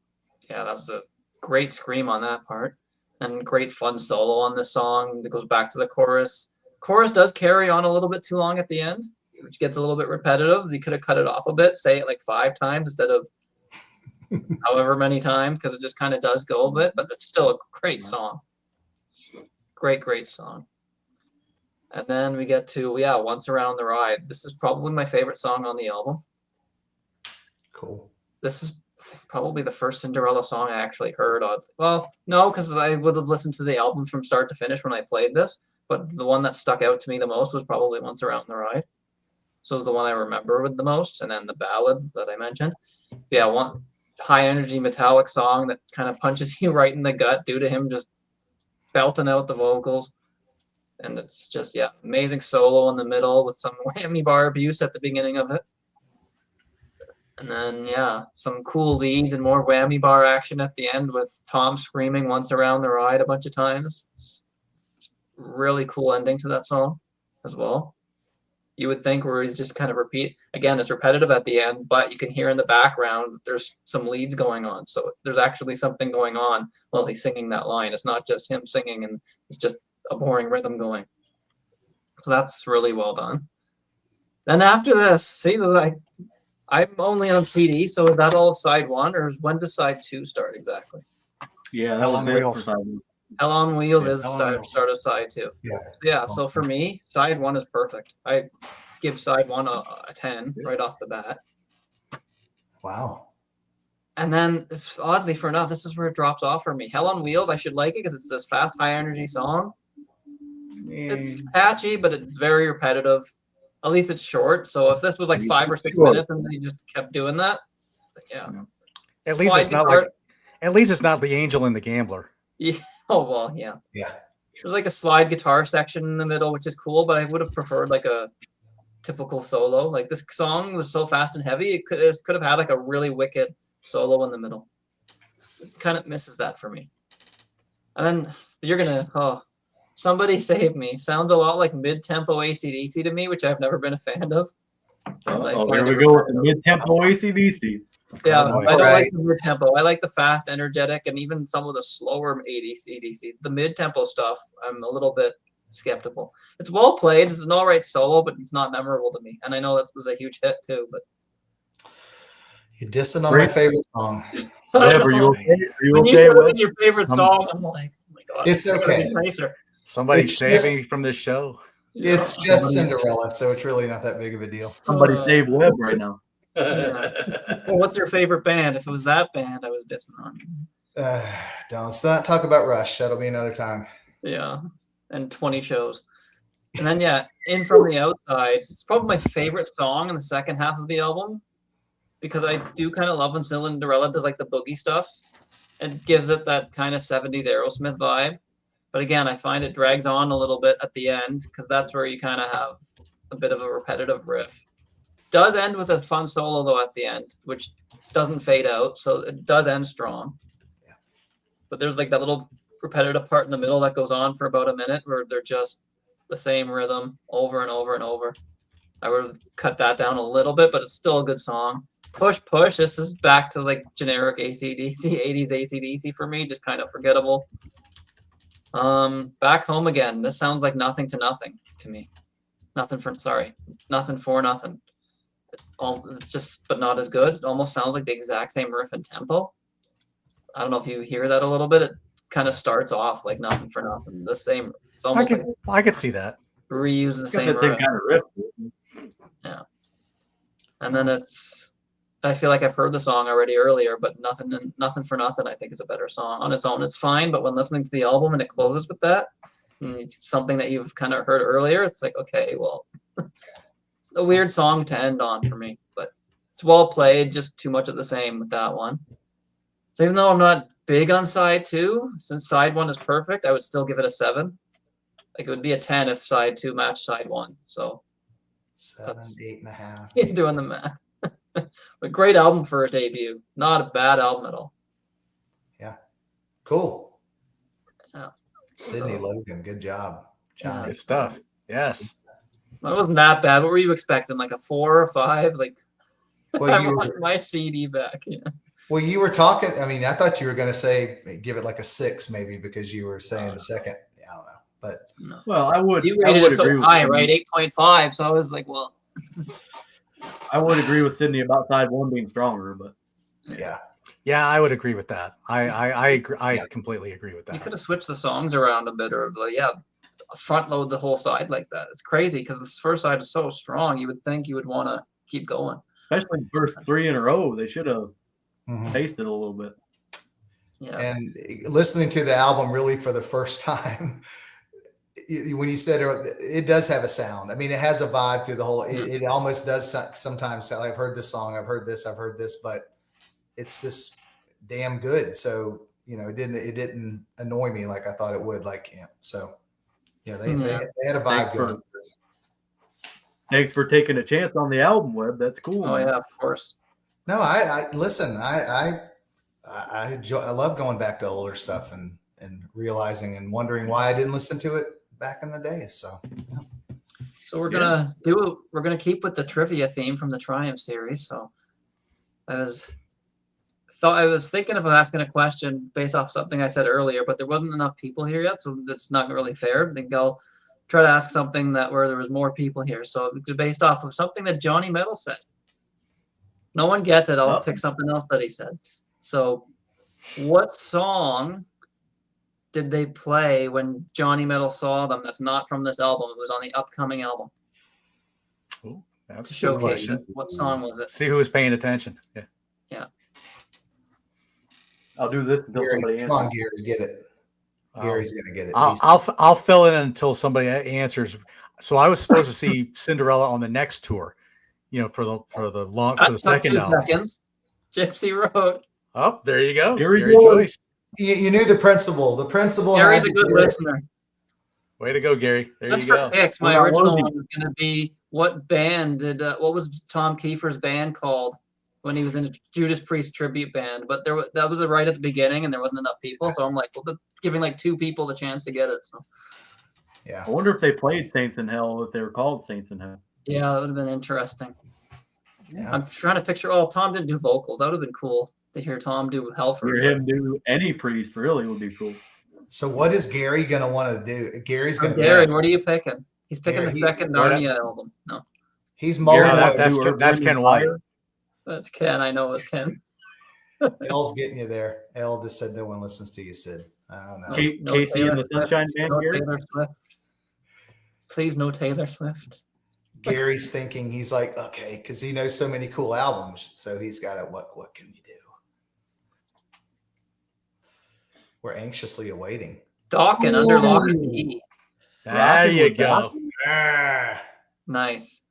that was a great scream on that part. And great fun solo on this song that goes back to the chorus. Chorus does carry on a little bit too long at the end, which gets a little bit repetitive. They could have cut it off a bit, say it like 5 times instead of however many times, because it just kind of does go a bit, but it's still a great song. Great song. And then we get to, Once Around the Ride. This is probably my favorite song on the album.
Cool.
This is probably the first Cinderella song I actually heard. Well, no, because I would have listened to the album from start to finish when I played this, but the one that stuck out to me the most was probably Once Around the Ride. So it's the one I remember with the most, and then the ballads that I mentioned. One high energy metallic song that kind of punches you right in the gut due to him just belting out the vocals. And it's just, amazing solo in the middle with some whammy bar abuse at the beginning of it. And then, some cool leads and more whammy bar action at the end with Tom screaming Once Around the Ride a bunch of times. It's really cool ending to that song as well. You would think where he's just kind of again, it's repetitive at the end, but you can hear in the background that there's some leads going on. So there's actually something going on while he's singing that line. It's not just him singing and it's just a boring rhythm going. So that's really well done. Then after this, see, I'm only on CD, so is that all of side 1, or when does side 2 start exactly?
Yeah, that was it for side 1.
Hell on Wheels is start of side 2. Yeah. So for me, side 1 is perfect. I give side 1 a 10 right off the bat.
Wow.
And then, oddly for enough, this is where it drops off for me. Hell on Wheels, I should like it because it's this fast, high energy song. It's catchy, but it's very repetitive. At least it's short. So if this was like 5 or 6 minutes and they just kept doing that,
At least it's not the Angel and the Gambler.
Yeah. Oh well, yeah. There's like a slide guitar section in the middle, which is cool, but I would have preferred like a typical solo. Like this song was so fast and heavy, it could have had like a really wicked solo in the middle. It kind of misses that for me. And then you're gonna, Somebody Save Me. Sounds a lot like mid-tempo AC/DC to me, which I've never been a fan of.
Here we go with the mid-tempo AC/DC.
Yeah,
Oh, boy.
I don't
Alright.
like the mid tempo. I like the fast, energetic, and even some of the slower 80s EDC. The mid tempo stuff, I'm a little bit skeptical. It's well played. It's an all right solo, but it's not memorable to me. And I know that was a huge hit too. But
You're dissing on my
Great.
favorite song.
Web, are you okay? Are you
when you
okay,
said it
Web?
was your favorite
Some-
song, I'm like, oh my god,
It's
gotta be
okay.
nicer.
Somebody
It's
save
just-
me from this show.
It's
Yeah.
just Cinderella, so it's really not that big of a deal.
Somebody
Uh,
save Web right now.
Well, what's your favorite band? If it was that band, I was dissing on.
Let's not talk about Rush. That'll be another time.
Yeah, and 20 shows. And then yeah, In From the Outside. It's probably my favorite song in the second half of the album because I do kind of love when Cinderella does like the boogie stuff. It gives it that kind of 70s Aerosmith vibe. But again, I find it drags on a little bit at the end because that's where you kind of have a bit of a repetitive riff. Does end with a fun solo though at the end, which doesn't fade out, so it does end strong.
Yeah.
But there's like that little repetitive part in the middle that goes on for about a minute where they're just the same rhythm over and over and over. I would have cut that down a little bit, but it's still a good song. Push Push, this is back to like generic AC/DC, 80s AC/DC for me, just kind of forgettable. Back Home Again, this sounds like Nothing to Nothing to me. Nothing for Nothing. Just but not as good. It almost sounds like the exact same riff and tempo. I don't know if you hear that a little bit. It kind of starts off like Nothing for Nothing. The same. It's almost like
I could see that.
reusing the
It's got
same
that same
riff.
kind of riff.
And then I feel like I've heard the song already earlier, but Nothing for Nothing I think is a better song. On its own, it's fine, but when listening to the album and it closes with that, and it's something that you've kind of heard earlier, it's like, okay, well, it's a weird song to end on for me, but it's well played, just too much of the same with that one. So even though I'm not big on side 2, since side 1 is perfect, I would still give it a 7. Like it would be a 10 if side 2 matched side 1. So
7, 8.5.
he's doing the math. But great album for a debut. Not a bad album at all.
Cool.
Yeah.
Sydney
So-
Logan, good job. John.
Good stuff. Yes.
It wasn't that bad. What were you expecting? Like a 4 or 5? Like
Well,
I
you were,
want my CD back. Yeah.
well, you were talking. I mean, I thought you were going to say give it like a 6, maybe because you were saying the second. I don't know, but
No.
Well, I would.
You
I
rated
would
it so
agree with
high,
Sydney.
right? 8.5. So I was like, well,
I would agree with Sydney about side 1 being stronger, but
yeah,
Yeah, I would agree with that. I agree. I
Yeah.
completely agree with
you could
that.
have switched the songs around a bit, or like, yeah, front load the whole side like that. It's crazy because this first side is so strong. You would think you would want to keep going.
especially the first 3 in a row, they should have
Mhm.
paced it a little bit.
Yeah.
And listening to the album really for the first time, when you said it does have a sound. I mean, it has a vibe through the whole. It almost does sometimes. Say, I've heard this song, I've heard this, but it's just damn good. So it didn't annoy me like I thought it would. Like so they had a vibe
Thanks
going.
for- Thanks for taking a chance on the album, Web. That's cool.
Oh
man.
yeah, of course.
No, I listen. I love going back to older stuff and realizing and wondering why I didn't listen to it back in the day. So
So we're
Yeah.
gonna keep with the trivia theme from the Triumph series. So I was thinking of asking a question based off something I said earlier, but there wasn't enough people here yet, so that's not really fair. I think I'll try to ask something where there was more people here. So it's based off of something that Johnny Metal said. No one gets it. I'll
Oh.
pick something else that he said. So what song did they play when Johnny Metal saw them that's not from this album? It was on the upcoming album
That's
to
a good
showcase
question.
it. What song was it?
See who was paying attention. Yeah.
I'll do this until somebody
Gary, come on,
answers.
Gary, get it. Gary's gonna get it.
I'll fill in until somebody answers. So I was supposed to see Cinderella on the next tour, for the second
Took 2
album.
seconds. Gypsy Road.
Oh, there you go.
Gary
Gary
Joyce.
Joyce.
You knew the principal. The principal.
Gary's
had
a
to
good
do it.
listener.
Way to go, Gary. There
That's
you go.
for picks. My
Well,
original
Rosie.
one was going to be what band what was Tom Kiefer's band called when he was in a Judas Priest tribute band? But that was right at the beginning and there wasn't enough people. So I'm like, well, giving like 2 people the chance to get it. So
Yeah.
I wonder if they played Saints in Hell, if they were called Saints in Hell.
yeah, that would have been interesting.
Yeah.
I'm trying to picture. Oh, Tom didn't do vocals. That would have been cool to hear Tom do Halford.
Hear him do any Priest really would be cool.
So what is Gary gonna want to do? Gary's
So
gonna
Gary,
be.
what are you picking? He's picking
Gary,
the second
what-
Narnia album. No,
He's
Oh,
mulling
Gary,
over.
that's Ken White.
that's Ken. I know it's Ken.
L's getting you there. L just said no one listens to you, Sid. I don't know.
No
Casey
Taylor
and the
Swift.
Sunshine Band,
No
Gary.
Taylor Swift. Please, no Taylor Swift.
Gary's thinking, he's like, okay, because he knows so many cool albums. So he's got it. What can you do? We're anxiously awaiting.
Dawkins under lock and key.
There
Rockin'
you
with
go.
Ah.
Nice.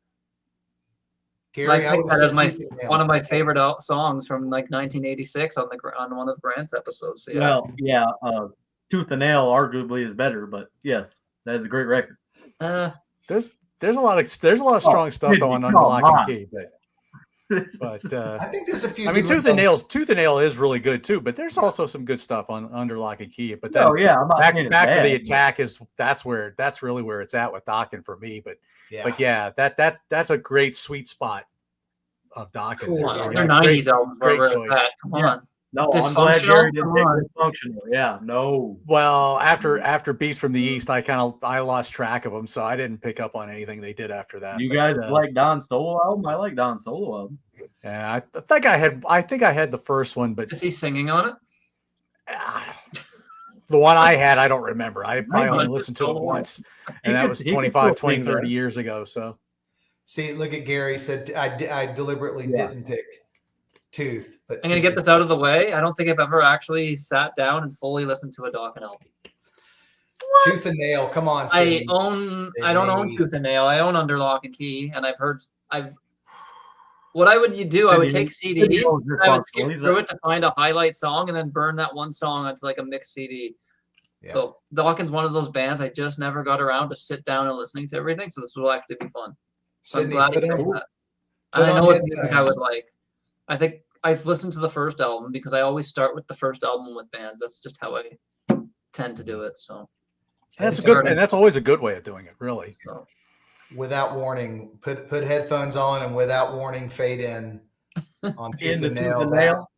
Gary,
I picked that as my
Yeah.
one of my favorite songs from like 1986 on one of Grant's episodes. So, yeah.
Well, yeah, Tooth and Nail arguably is better, but yes, that is a great record.
There's a lot of strong stuff
Disney,
on
come
Lock
on.
and Key, but
I think there's a few.
I mean,
good
Tooth and
ones
Nail is really good too. But there's also some good stuff on Under Lock and Key. But then
Oh yeah, I'm not saying it's
back to the
bad.
attack that's really where it's at with Dokken for me. But
Yeah.
but yeah, that's a great sweet spot of Dokken.
Cool.
there.
Come
So,
on,
yeah,
their 90s
great-
albums
great
were
choice.
that. Come
Yeah.
on.
No, I'm glad Gary
Dysfunctional?
didn't
Come
pick
on.
Dysfunctional. Yeah, no.
Well, after Beast from the East, I lost track of them, so I didn't pick up on anything they did after that.
You
But,
guys like Don solo album? I like Don solo album.
yeah, I think I had the first one, but
Is he singing on it?
the one I had, I don't remember. I
Right,
only
but
listened to it
solo.
once,
He
and that
could-
was
he could
25,
still
20,
sing
30
that.
years ago. So
See, look at Gary said I deliberately
Yeah.
didn't pick Tooth, but
I'm gonna get this out of the way. I don't think I've ever actually sat down and fully listened to a Dawkins album.
Tooth and Nail. Come on,
I
Sid.
don't own
Sydney.
Tooth and Nail. I own Under Lock and Key, and what I would do, I would
Sydney-
take
Sydney
CDs,
owns your
I would skip
responsibilities.
through it to find a highlight song, and then burn that one song onto like a mixed CD.
Yeah.
So Dawkins, one of those bands I just never got around to sit down and listening to everything. So this will actually be fun. So I'm
Sydney,
glad
put
he picked
on,
that.
put
And I
on
know it's music I
headphones.
would like. I think I've listened to the first album because I always start with the first album with bands. That's just how I tend to do it. So,
that's a
Started-
good, and that's always a good way of doing it, really.
so
without warning, put headphones on and without warning, fade in on Tooth
Into
and
Tooth
Nail.
and Nail?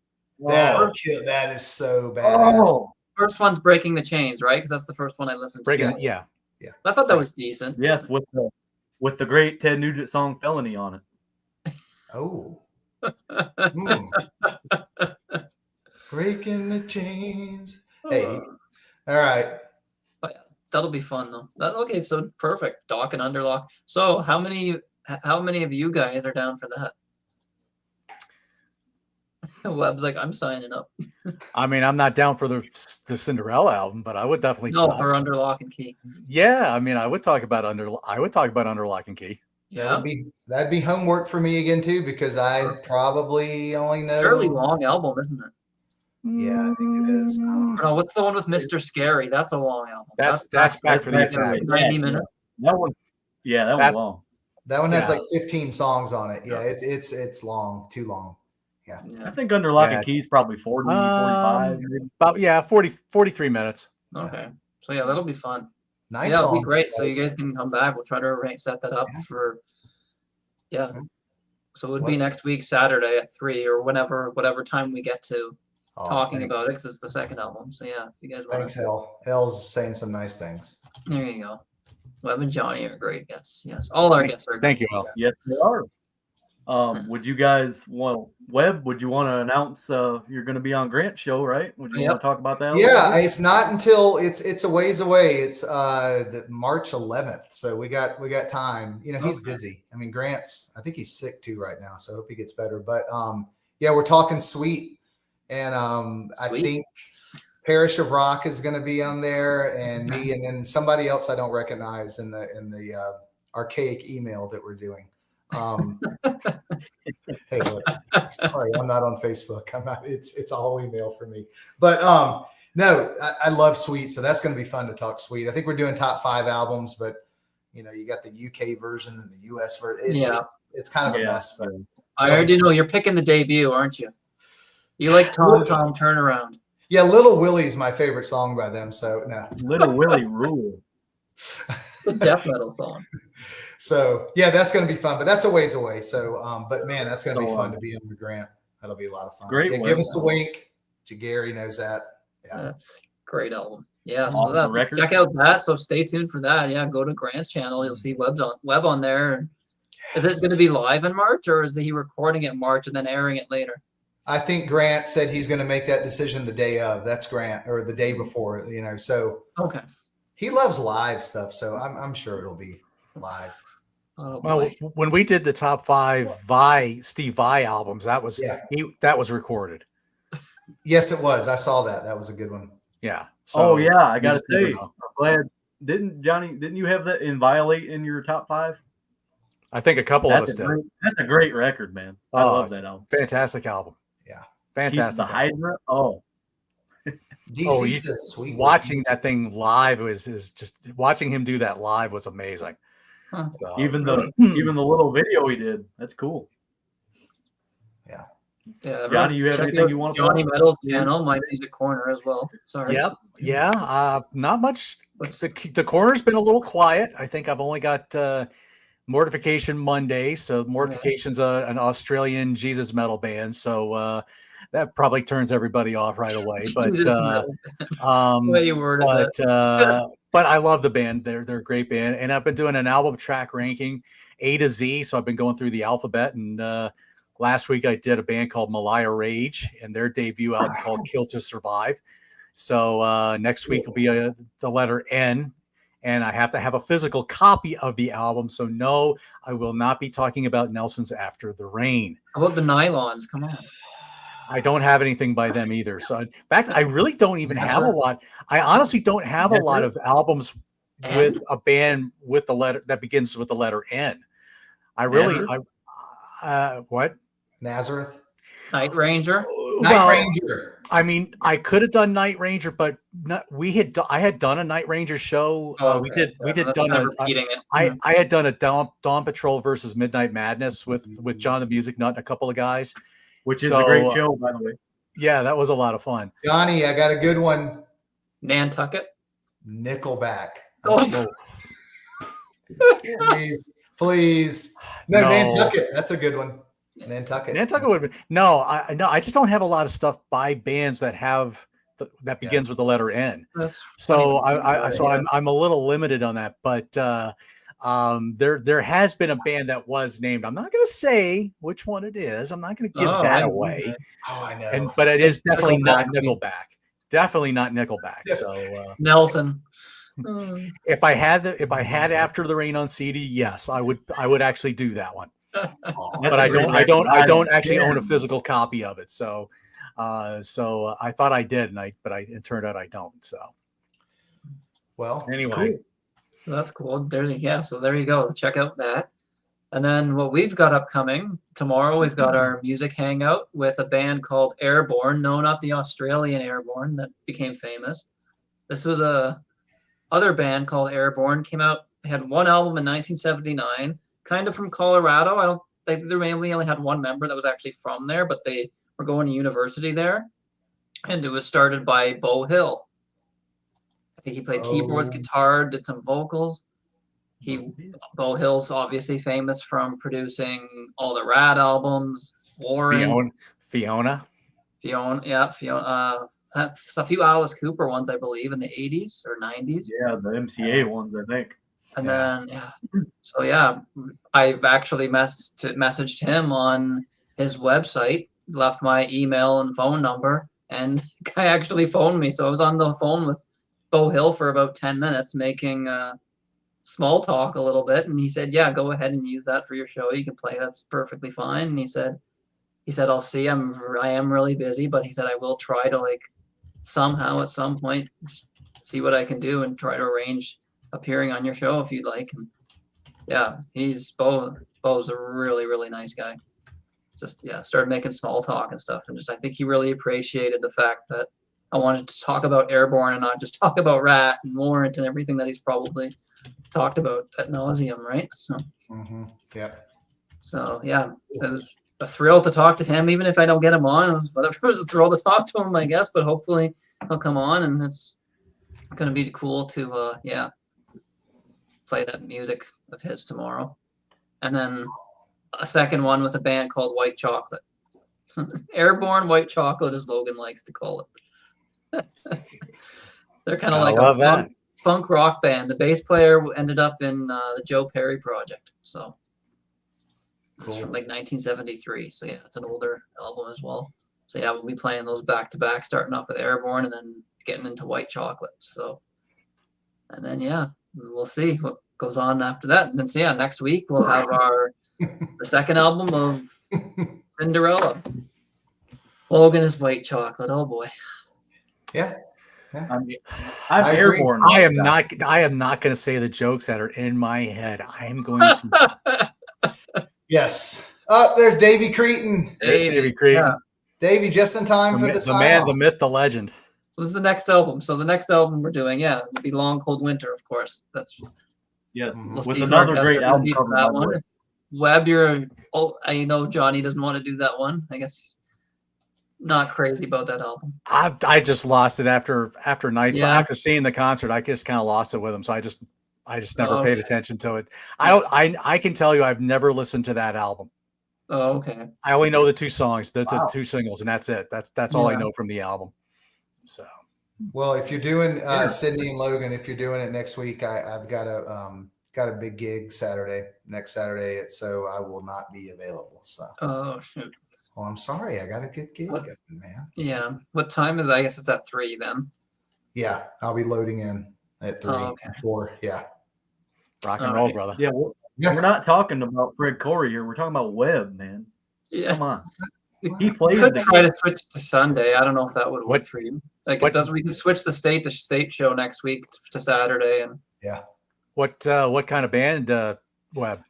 That is so badass.
Oh,
first one's Breaking the Chains, right? Because that's the first one I listened to.
Breaking,
Yes.
yeah.
I thought that was decent.
yes, with the great Ted Nugent song "Felony" on it.
Oh. Hmm. Breaking the chains. Hey, all right.
That'll be fun though. Okay, so perfect. Dock and Underlock. So how many of you guys are down for that? Webb's like, I'm signing up.
I mean, I'm not down for the Cinderella album, but I would definitely.
No, for Under Lock and Key.
Yeah, I mean, I would talk about Under Lock and Key.
Yeah.
That'd be homework for me again too, because I probably only know.
Fairly long album, isn't it?
Yeah, I think it is.
No, what's the one with Mr. Scary? That's a long album.
That's back for the
That's
attack.
right.
90
Yeah,
minutes.
That one, yeah, that
That's-
was long.
That one has
Yeah.
like 15 songs on it. Yeah, it's long, too long.
I
Yeah.
think Under Lock
Yeah.
and Key's probably 40, 45. maybe.
About 43 minutes.
Okay. So yeah, that'll be fun.
Nice
Yeah, it'll be
songs.
great. So you guys can come back. We'll try to set that up
Yeah.
for. Yeah.
Okay.
So it would be
What's-
next week, Saturday at 3 or whatever time we get to
Oh,
talking about it, because it's the second album. So yeah, if you guys want
Thanks,
to,
Hell. Hell's saying some nice things.
there you go. Webb and Johnny are great guests. Yes, all our guests are great.
Thank you, Al.
Yes, they are. Would you guys want Webb? Would you want to announce you're going to be on Grant's show, right? Would you
Yep.
want to talk about that? a
Yeah,
little bit?
it's not until it's a ways away. It's the March 11th, so we got time. You know, he's
Okay.
busy. I mean, I think he's sick too right now, so I hope he gets better. But yeah, we're talking Sweet, and I
Sweet.
think Parish of Rock is going to be on there, and me, and then somebody else I don't recognize in the archaic email that we're doing. Hey, look, sorry, I'm not on Facebook. I'm not. It's all email for me. But no, I love Sweet, so that's going to be fun to talk Sweet. I think we're doing top 5 albums, but you know, you got the UK version and the US version. It's kind of a
Yeah.
mess, but
I already know you're picking the debut, aren't you? You like Tom Turnaround.
yeah, Little Willie's my favorite song by them. So no,
Little Willie rule.
The death metal song.
So yeah, that's going to be fun, but that's a ways away. So, but man, that's going to be
So,
fun to be on with Grant. That'll be a lot of fun.
Great
Yeah,
work.
give us a wink. Gary knows that. Yeah.
That's a great album. Yeah, so
Off the
that,
record.
check out that. So stay tuned for that. Yeah, go to Grant's channel. You'll see Web on there. Is it going to be live in March, or is he recording it in March and then airing it later?
I think Grant said he's going to make that decision the day of. That's Grant, or the day before. So
Okay.
he loves live stuff. So I'm sure it'll be live.
Oh,
Well,
boy.
when we did the top 5 Steve Vai albums, that was that was recorded.
Yes, it was. I saw that. That was a good one.
Yeah.
Oh yeah, I
you
gotta
just never
say,
know.
I'm glad. Didn't you have that in Violate in your top 5?
I think a couple of us did.
That's a great record, man. I
Oh,
love
it's
that album.
Fantastic album.
Yeah.
Fantastic.
The
album.
Hydra. Oh,
DC says sweet.
Watching that thing live is just watching him do that live was amazing.
Huh.
So,
even the little video he did. That's cool.
Yeah,
Johnny, you have
check
anything
out
you want to
Johnny
plug?
Metal's channel, My Music Corner as well. Sorry.
Yep. Yeah. Not much.
What's-
The corner's been a little quiet. I think I've only got Mortification Monday. So Mortification's an Australian Jesus metal band. So that probably turns everybody off right away. But
Jesus Metal. The way you worded that.
but I love the band. They're a great band. And I've been doing an album track ranking A to Z. So I've been going through the alphabet. And last week I did a band called Malaya Rage and their debut album called Kill to Survive. So next week will be the letter N. And I have to have a physical copy of the album. So no, I will not be talking about Nelson's After the Rain.
How about the Nylons? Come on.
I don't have anything by them either. So in fact, I really don't even have a lot. I honestly don't have a lot of albums with a band with the letter that begins with the letter N. I really, what?
Nazareth.
Night Ranger.
Night Ranger.
I mean, I could have done Night Ranger, but I had done a Night Ranger show. We did
repeating it.
I had done a Dawn Patrol versus Midnight Madness with John the Music Nut and a couple of guys.
Which is a great show, by the way.
Yeah, that was a lot of fun.
Johnny, I got a good one.
Nantucket.
Nickelback.
Oh.
Please. No, Nantucket. That's a good one. Nantucket.
Nantucket would have been I just don't have a lot of stuff by bands that have that begins with the letter N. So I'm a little limited on that, but there has been a band that was named. I'm not going to say which one it is. I'm not going to give that away.
Oh, I know.
But it is definitely not Nickelback. Definitely not Nickelback. So
Nelson.
if I had After the Rain on CD, yes, I would actually do that one. But I don't actually own a physical copy of it. So I thought I did, and it turned out I don't. So
well,
anyway.
Cool. So that's cool. So there you go. Check out that. And then what we've got upcoming tomorrow, we've got our music hangout with a band called Airborne. No, not the Australian Airborne that became famous. This was a other band called Airborne. Came out. They had one album in 1979. Kind of from Colorado. They mainly only had one member that was actually from there, but they were going to university there. And it was started by Beau Hill. I think he played keyboards, guitar, did some vocals. Beau Hill's obviously famous from producing all the Rad albums, Warren,
Fiona.
That's a few Alice Cooper ones, I believe, in the 80s or 90s.
Yeah, the MCA ones, I think.
And then, I've actually messaged him on his website, left my email and phone number, and the guy actually phoned me. So I was on the phone with Beau Hill for about 10 minutes making small talk a little bit. And he said, yeah, go ahead and use that for your show. You can play. That's perfectly fine. And he said, I'll see. I am really busy, but he said, I will try to somehow at some point see what I can do and try to arrange appearing on your show if you'd like. And yeah, Beau's a really, really nice guy. Just started making small talk and stuff, and I think he really appreciated the fact that I wanted to talk about Airborne and not just talk about Rat and Warrant and everything that he's probably talked about ad nauseum, right? So So yeah, it was a thrill to talk to him, even if I don't get him on. It was a thrill to talk to him, I guess, but hopefully he'll come on, and it's going to be cool to play that music of his tomorrow. And then a second one with a band called White Chocolate. Airborne White Chocolate, as Logan likes to call it. They're kind of
I
like
love
a
that.
funk rock band. The bass player ended up in the Joe Perry Project. So it's
Cool.
from like 1973. So yeah, it's an older album as well. So yeah, we'll be playing those back to back, starting off with Airborne and then getting into White Chocolate. So, and then yeah, we'll see what goes on after that. And then so yeah, next week we'll have the second album of Cinderella. Logan is White Chocolate. Oh boy.
Yeah.
I'm
I agree.
Airborne.
I am not going to say the jokes that are in my head. I am going to.
Yes. Oh, there's Davey Cretin.
There's Davey Cretin.
Yeah.
Davey, just in time for the
The
sign
man,
off.
the myth, the legend.
What was the next album? So the next album we're doing, yeah, will be Long Cold Winter, of course. That's
Yes,
Mhm.
with
see who
another
our guests
great
are gonna
album
be for
cover.
that
by the way.
one. Webb, you're I know Johnny doesn't want to do that one. I guess not crazy about that album.
I just lost it after nights
Yeah.
after seeing the concert. I just kind of lost it with him, so I just never
Oh,
paid
okay.
attention to it. I can tell you I've never listened to that album.
Oh, okay.
I only know the two songs, the
Wow.
two singles, and that's it. That's all I
Yeah.
know from the album. So
Well, if you're doing
Yeah.
Sydney and Logan, if you're doing it next week, I've got a big gig next Saturday, so I will not be available. So,
Oh shoot.
well, I'm sorry, I got a good gig,
What?
going, man.
Yeah. What time is it? I guess it's at 3 then.
Yeah, I'll be loading in at 3,
Oh, okay.
4. Yeah,
rock and
All
roll,
right.
brother.
Yeah,
Yeah.
we're not talking about Fred Corey here. We're talking about Webb, man.
Yeah.
Come on. He
We
plays
could
the
try to switch to Sunday. I don't know if that would work
What-
for you. Like
what-
it does. We can switch the state to state show next week to Saturday, and
What kind of band, Webb?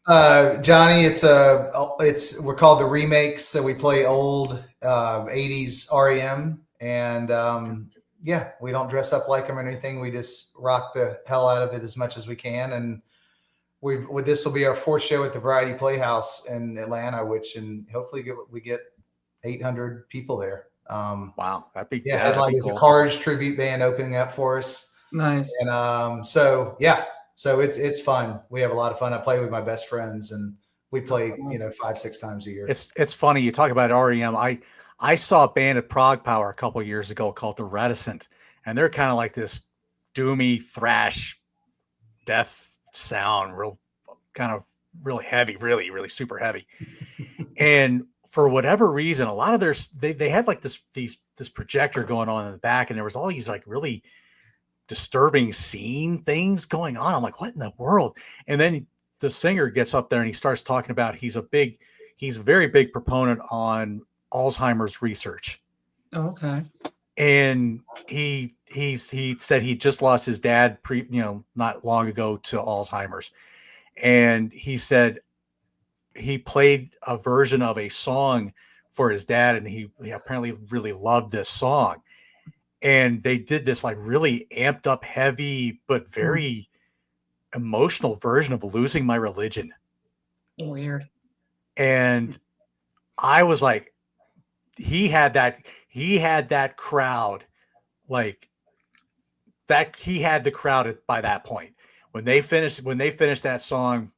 Johnny, we're called the Remakes, so we play old 80s REM, and yeah, we don't dress up like them or anything. We just rock the hell out of it as much as we can, and this will be our 4th show at the Variety Playhouse in Atlanta, and hopefully we get 800 people there.
Wow, that'd be
Yeah,
that'd
headline
be
is a
cool.
Cars tribute band opening up for us.
nice.
And so yeah, so it's fun. We have a lot of fun. I play with my best friends, and we play 5-6 times a year.
It's funny you talk about REM. I saw a band at Prague Power a couple of years ago called The Reticent, and they're kind of like this doomy thrash death sound, real kind of really heavy, really super heavy. And for whatever reason, a lot of they had like this projector going on in the back, and there was all these like really disturbing scene things going on. I'm like, what in the world? And then the singer gets up there and he starts talking about he's a very big proponent on Alzheimer's research.
Oh, okay.
And he said he just lost his dad not long ago to Alzheimer's. And he said he played a version of a song for his dad, and he apparently really loved this song. And they did this like really amped up, heavy, but very emotional version of Losing My Religion.
Weird.
And I was like, he had that crowd, like that. He had the crowd by that point. When they finished that song,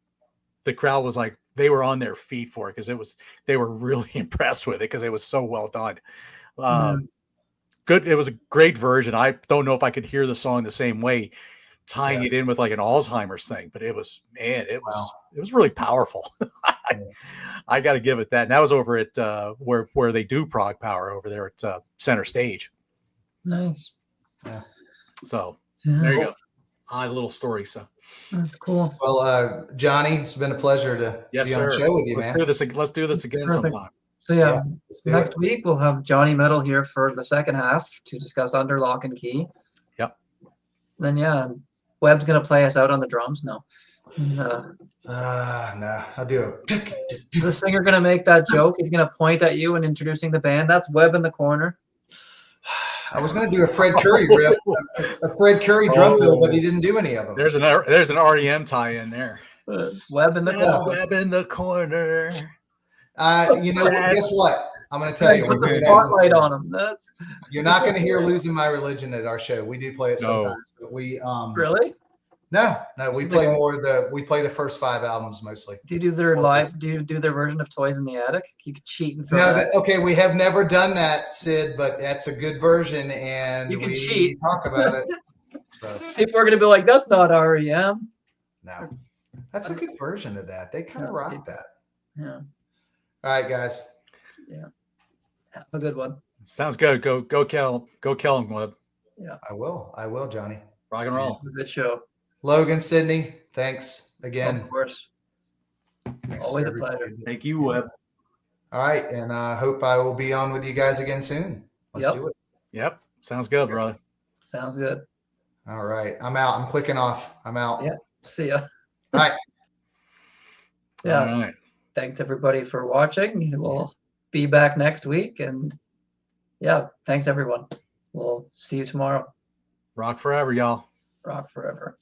the crowd was like, they were on their feet for it, because they were really impressed with it, because it was so well done. Good. It was a great version. I don't know if I could hear the song the same way, tying it in with like an Alzheimer's thing, but it was really powerful. I got to give it that. And that was over at where they do Prague Power over there at Center Stage.
Nice.
Yeah.
So
Yeah,
there you go. Odd little story. So
that's cool.
Well, Johnny, it's been a pleasure to
yes,
be on the
sir.
show with you,
Let's
man.
do this. Let's do this again
Perfect.
sometime.
So yeah,
Let's do
next
it.
week we'll have Johnny Metal here for the second half to discuss Under Lock and Key.
Yep.
Then yeah, Webb's gonna play us out on the drums. No.
No, I'll do it.
The singer gonna make that joke. He's gonna point at you and introducing the band. That's Webb in the corner.
I was going to do a Fred Curry riff, a Fred Curry drum fill, but he didn't do any of them.
There's an REM tie in there.
Webb in the
Yeah.
corner.
Web in the corner.
Guess what? I'm going to tell you.
Put the spotlight on him. That's
You're not going to hear "Losing My Religion" at our show. We do play it
No.
sometimes, but we
really.
No, we
Seems
play
like-
more we play the first 5 albums mostly.
Do you do their live? Do you do their version of Toys in the Attic? You could cheat and throw
No,
that.
okay, we have never done that, Sid, but that's a good version, and
You can
we
cheat.
talk about it. So
People are gonna be like, "That's not REM."
no, that's a good version of that. They kind of
Yeah,
rock that.
Yeah.
All right, guys.
Have a good one.
Sounds good. Go kill him, Webb.
I will, Johnny.
Rock and roll.
Have a good show.
Logan, Sydney, thanks again.
Of course.
Thanks
Always
for
a pleasure.
everybody.
Thank you, Webb.
All right, and I hope I will be on with you guys again soon. Let's
Yep.
do it.
Yep. Sounds good, brother.
Sounds good.
All right, I'm out. I'm clicking off. I'm out.
Yeah. See ya.
All right.
Yeah.
All right.
Thanks everybody for watching. We'll be back next week, and yeah, thanks everyone. We'll see you tomorrow.
Rock forever, y'all.
Rock forever.